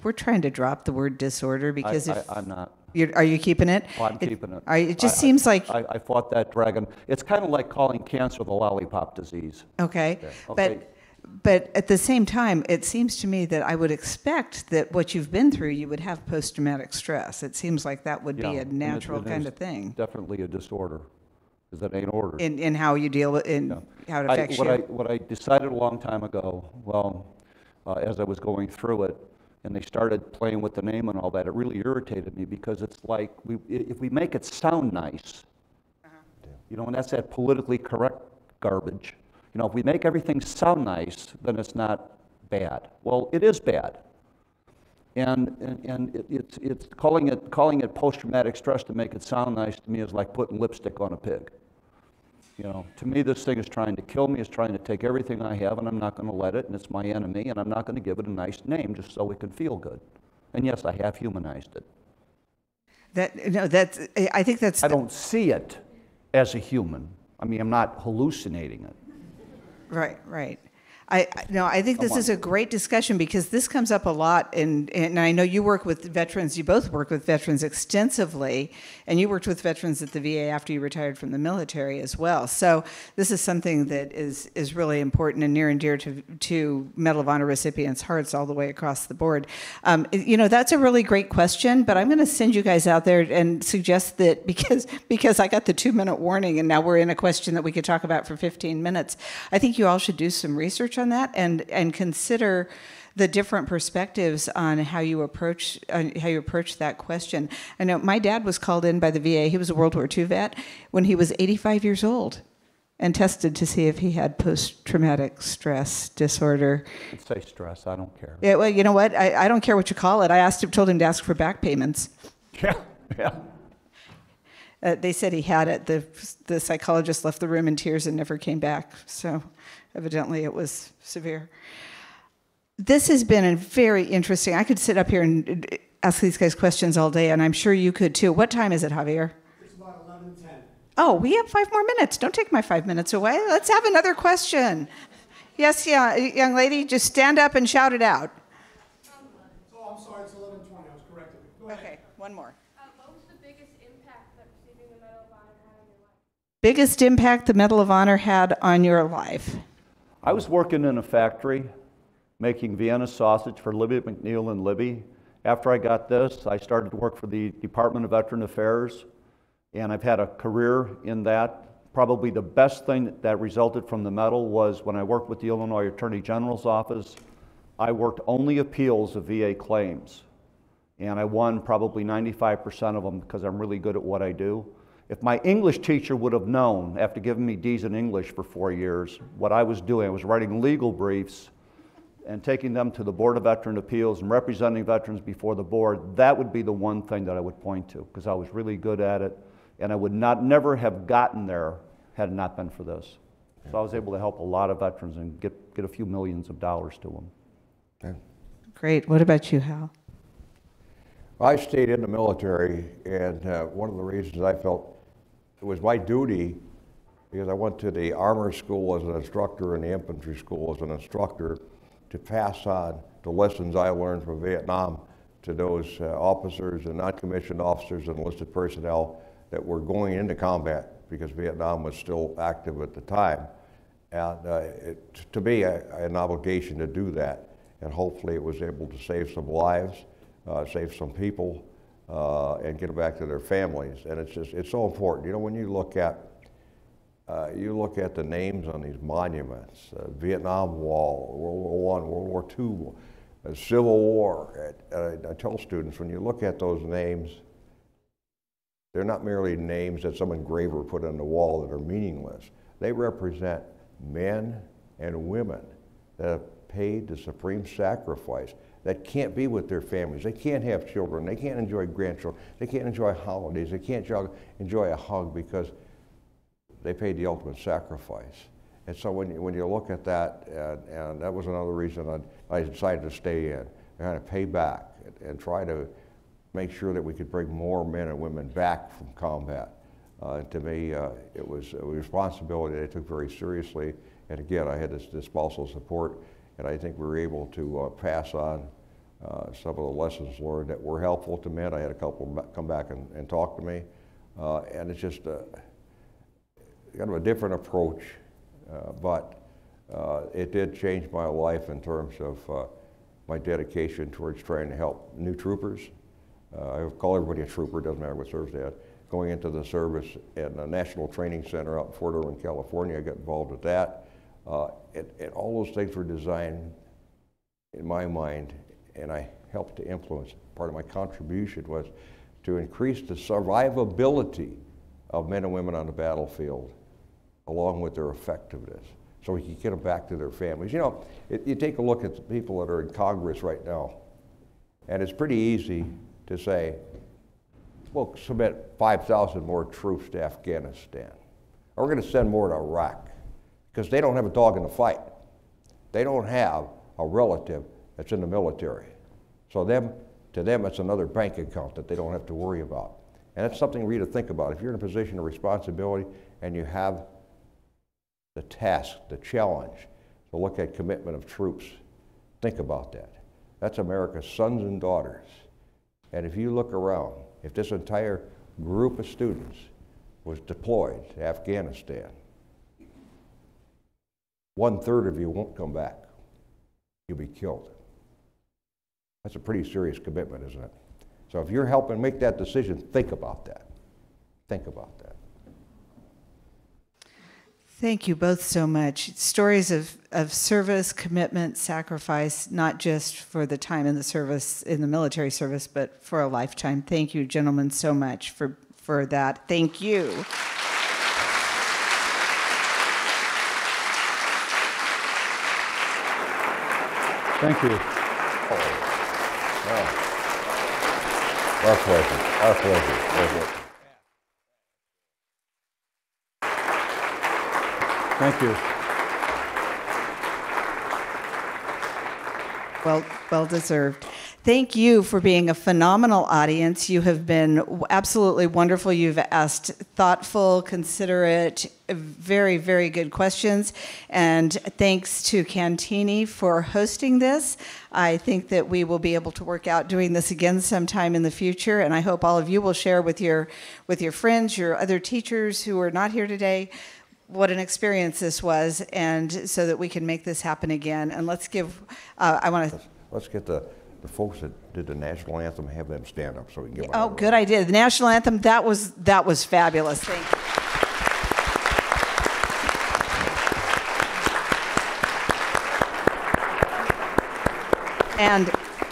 We're trying to drop the word disorder because I'm not. Are you keeping it? Oh, I'm keeping it. It just seems like... I fought that dragon. It's kind of like calling cancer the lollipop disease. Okay. But at the same time, it seems to me that I would expect that what you've been through, you would have post-traumatic stress. It seems like that would be a natural kind of thing. Definitely a disorder, because that ain't ordered. In how you deal with how it affects you. What I decided a long time ago, as I was going through it, and they started playing with the name and all that, it really irritated me, because it's like, if we make it sound nice, and that's that politically correct garbage. If we make everything sound nice, then it's not bad. Well, it is bad. And it's calling it post-traumatic stress to make it sound nice to me is like putting lipstick on a pig. To me, this thing is trying to kill me, it's trying to take everything I have, and I'm not going to let it, and it's my enemy, and I'm not going to give it a nice name just so it can feel good. And yes, I have humanized it. I think that's... I don't see it as a human. I mean, I'm not hallucinating it. Right. I think this is a great discussion, because this comes up a lot, and I know you work with veterans, you both work with veterans extensively, and you worked with veterans at the VA after you retired from the military as well. So this is something that is really important and near and dear to Medal of Honor recipients' hearts all the way across the board. That's a really great question, but I'm going to send you guys out there and suggest that, because I got the 2-minute warning and now we're in a question that we could talk about for 15 minutes, I think you all should do some research on that and consider the different perspectives on how you approach that question. I know my dad was called in by the VA. He was a World War II vet when he was 85 years old and tested to see if he had post-traumatic stress disorder. I'd say stress, I don't care. Yeah, well, you know what? I don't care what you call it. Told him to ask for back payments. Yeah. They said he had it. The psychologist left the room in tears and never came back. So evidently it was severe. This has been very interesting. I could sit up here and ask these guys questions all day, and I'm sure you could too. What time is it, Javier? It's about 11:10. Oh, we have 5 more minutes. Don't take my 5 minutes away. Let's have another question. Yes, young lady, just stand up and shout it out. Oh, I'm sorry, it's 11:20. I was corrected. Go ahead. Okay, one more. What was the biggest impact that receiving the Medal of Honor had on your life? Biggest impact the Medal of Honor had on your life? I was working in a factory making Vienna sausage for Libby McNeil and Libby. After I got this, I started to work for the Department of Veteran Affairs, and I've had a career in that. Probably the best thing that resulted from the medal was when I worked with the Illinois Attorney General's office. I worked only appeals of VA claims, and I won probably 95% of them because I'm really good at what I do. If my English teacher would have known, after giving me D's in English for 4 years, what I was doing, I was writing legal briefs and taking them to the Board of Veteran Appeals and representing veterans before the board, that would be the one thing that I would point to, because I was really good at it, and I would never have gotten there had it not been for this. So I was able to help a lot of veterans and get a few millions of dollars to them. Yeah. Great. What about you, Hal? I stayed in the military, and one of the reasons I felt it was my duty, because I went to the armor school as an instructor and the infantry school as an instructor, to pass on the lessons I learned from Vietnam to those officers and non-commissioned officers and enlisted personnel that were going into combat, because Vietnam was still active at the time. And to me, I had an obligation to do that, and hopefully it was able to save some lives, save some people, and get them back to their families. And it's so important. You know, when you look at the names on these monuments, Vietnam Wall, World War I, World War II, Civil War. I tell students, when you look at those names, they're not merely names that some engraver put on the wall that are meaningless. They represent men and women that have paid the supreme sacrifice, that can't be with their families. They can't have children. They can't enjoy grandchildren. They can't enjoy holidays. They can't enjoy a hug because they paid the ultimate sacrifice. And so when you look at that, and that was another reason I decided to stay in, and kind of pay back and try to make sure that we could bring more men and women back from combat. To me, it was a responsibility that I took very seriously. And again, I had this spousal support, and I think we were able to pass on some of the lessons learned that were helpful to men. I had a couple come back and talk to me. And it's just kind of a different approach, but it did change my life in terms of my dedication towards trying to help new troopers. I call everybody a trooper, doesn't matter what service they had. Going into the service at the National Training Center out in Fort Irwin, California, I got involved with that. And all those things were designed in my mind, and I helped to influence. Part of my contribution was to increase the survivability of men and women on the battlefield, along with their effectiveness, so we could get them back to their families. You know, you take a look at the people that are in Congress right now, and it's pretty easy to say, we'll submit 5,000 more troops to Afghanistan, or we're going to send more to Iraq, because they don't have a dog in the fight. They don't have a relative that's in the military. So to them, it's another bank account that they don't have to worry about. And that's something for you to think about. If you're in a position of responsibility and you have the task, the challenge, to look at commitment of troops, think about that. That's America's sons and daughters. And if you look around, if this entire group of students was deployed to Afghanistan, 1/3 of you won't come back. You'll be killed. That's a pretty serious commitment, isn't it? So if you're helping make that decision, think about that. Think about that. Thank you both so much. Stories of service, commitment, sacrifice, not just for the time in the service, in the military service, but for a lifetime. Thank you, gentlemen, so much for that. Thank you. Thank you. Our pleasure. Our pleasure. Thank you. Well deserved. Thank you for being a phenomenal audience. You have been absolutely wonderful. You've asked thoughtful, considerate, very, very good questions. And thanks to Cantini for hosting this. I think that we will be able to work out doing this again sometime in the future. And I hope all of you will share with your friends, your other teachers who are not here today, what an experience this was, and so that we can make this happen again. And let's give, Let's get the folks that did the national anthem, have them stand up so we can give them. Oh, good idea. The national anthem, that was fabulous. Thank you. And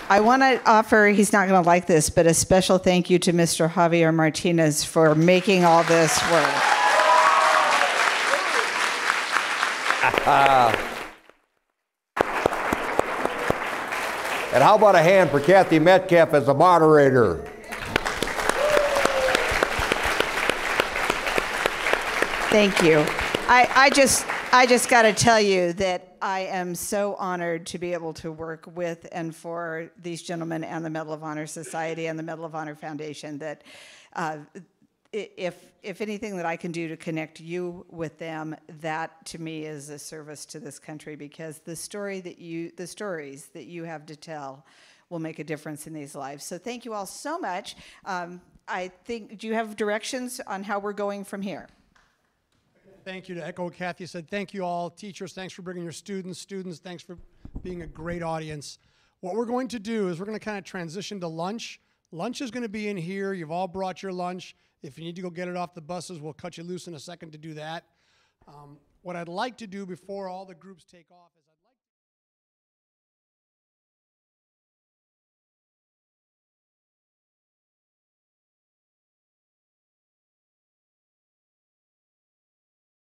I want to offer, he's not going to like this, but a special thank you to Mr. Javier Martinez for making all this work. And how about a hand for Kathy Metcalf as the moderator? Thank you. I I just got to tell you that I am so honored to be able to work with and for these gentlemen and the Medal of Honor Society and the Medal of Honor Foundation, that if anything that I can do to connect you with them, that to me is a service to this country, because the stories that you have to tell will make a difference in these lives. So thank you all so much. I think, do you have directions on how we're going from here? Thank you. To echo what Kathy said, thank you all. Teachers, thanks for bringing your students. Students, thanks for being a great audience. What we're going to do is we're going to kind of transition to lunch. Lunch is going to be in here. You've all brought your lunch. If you need to go get it off the buses, we'll cut you loose in a second to do that. What I'd like to do before all the groups take off is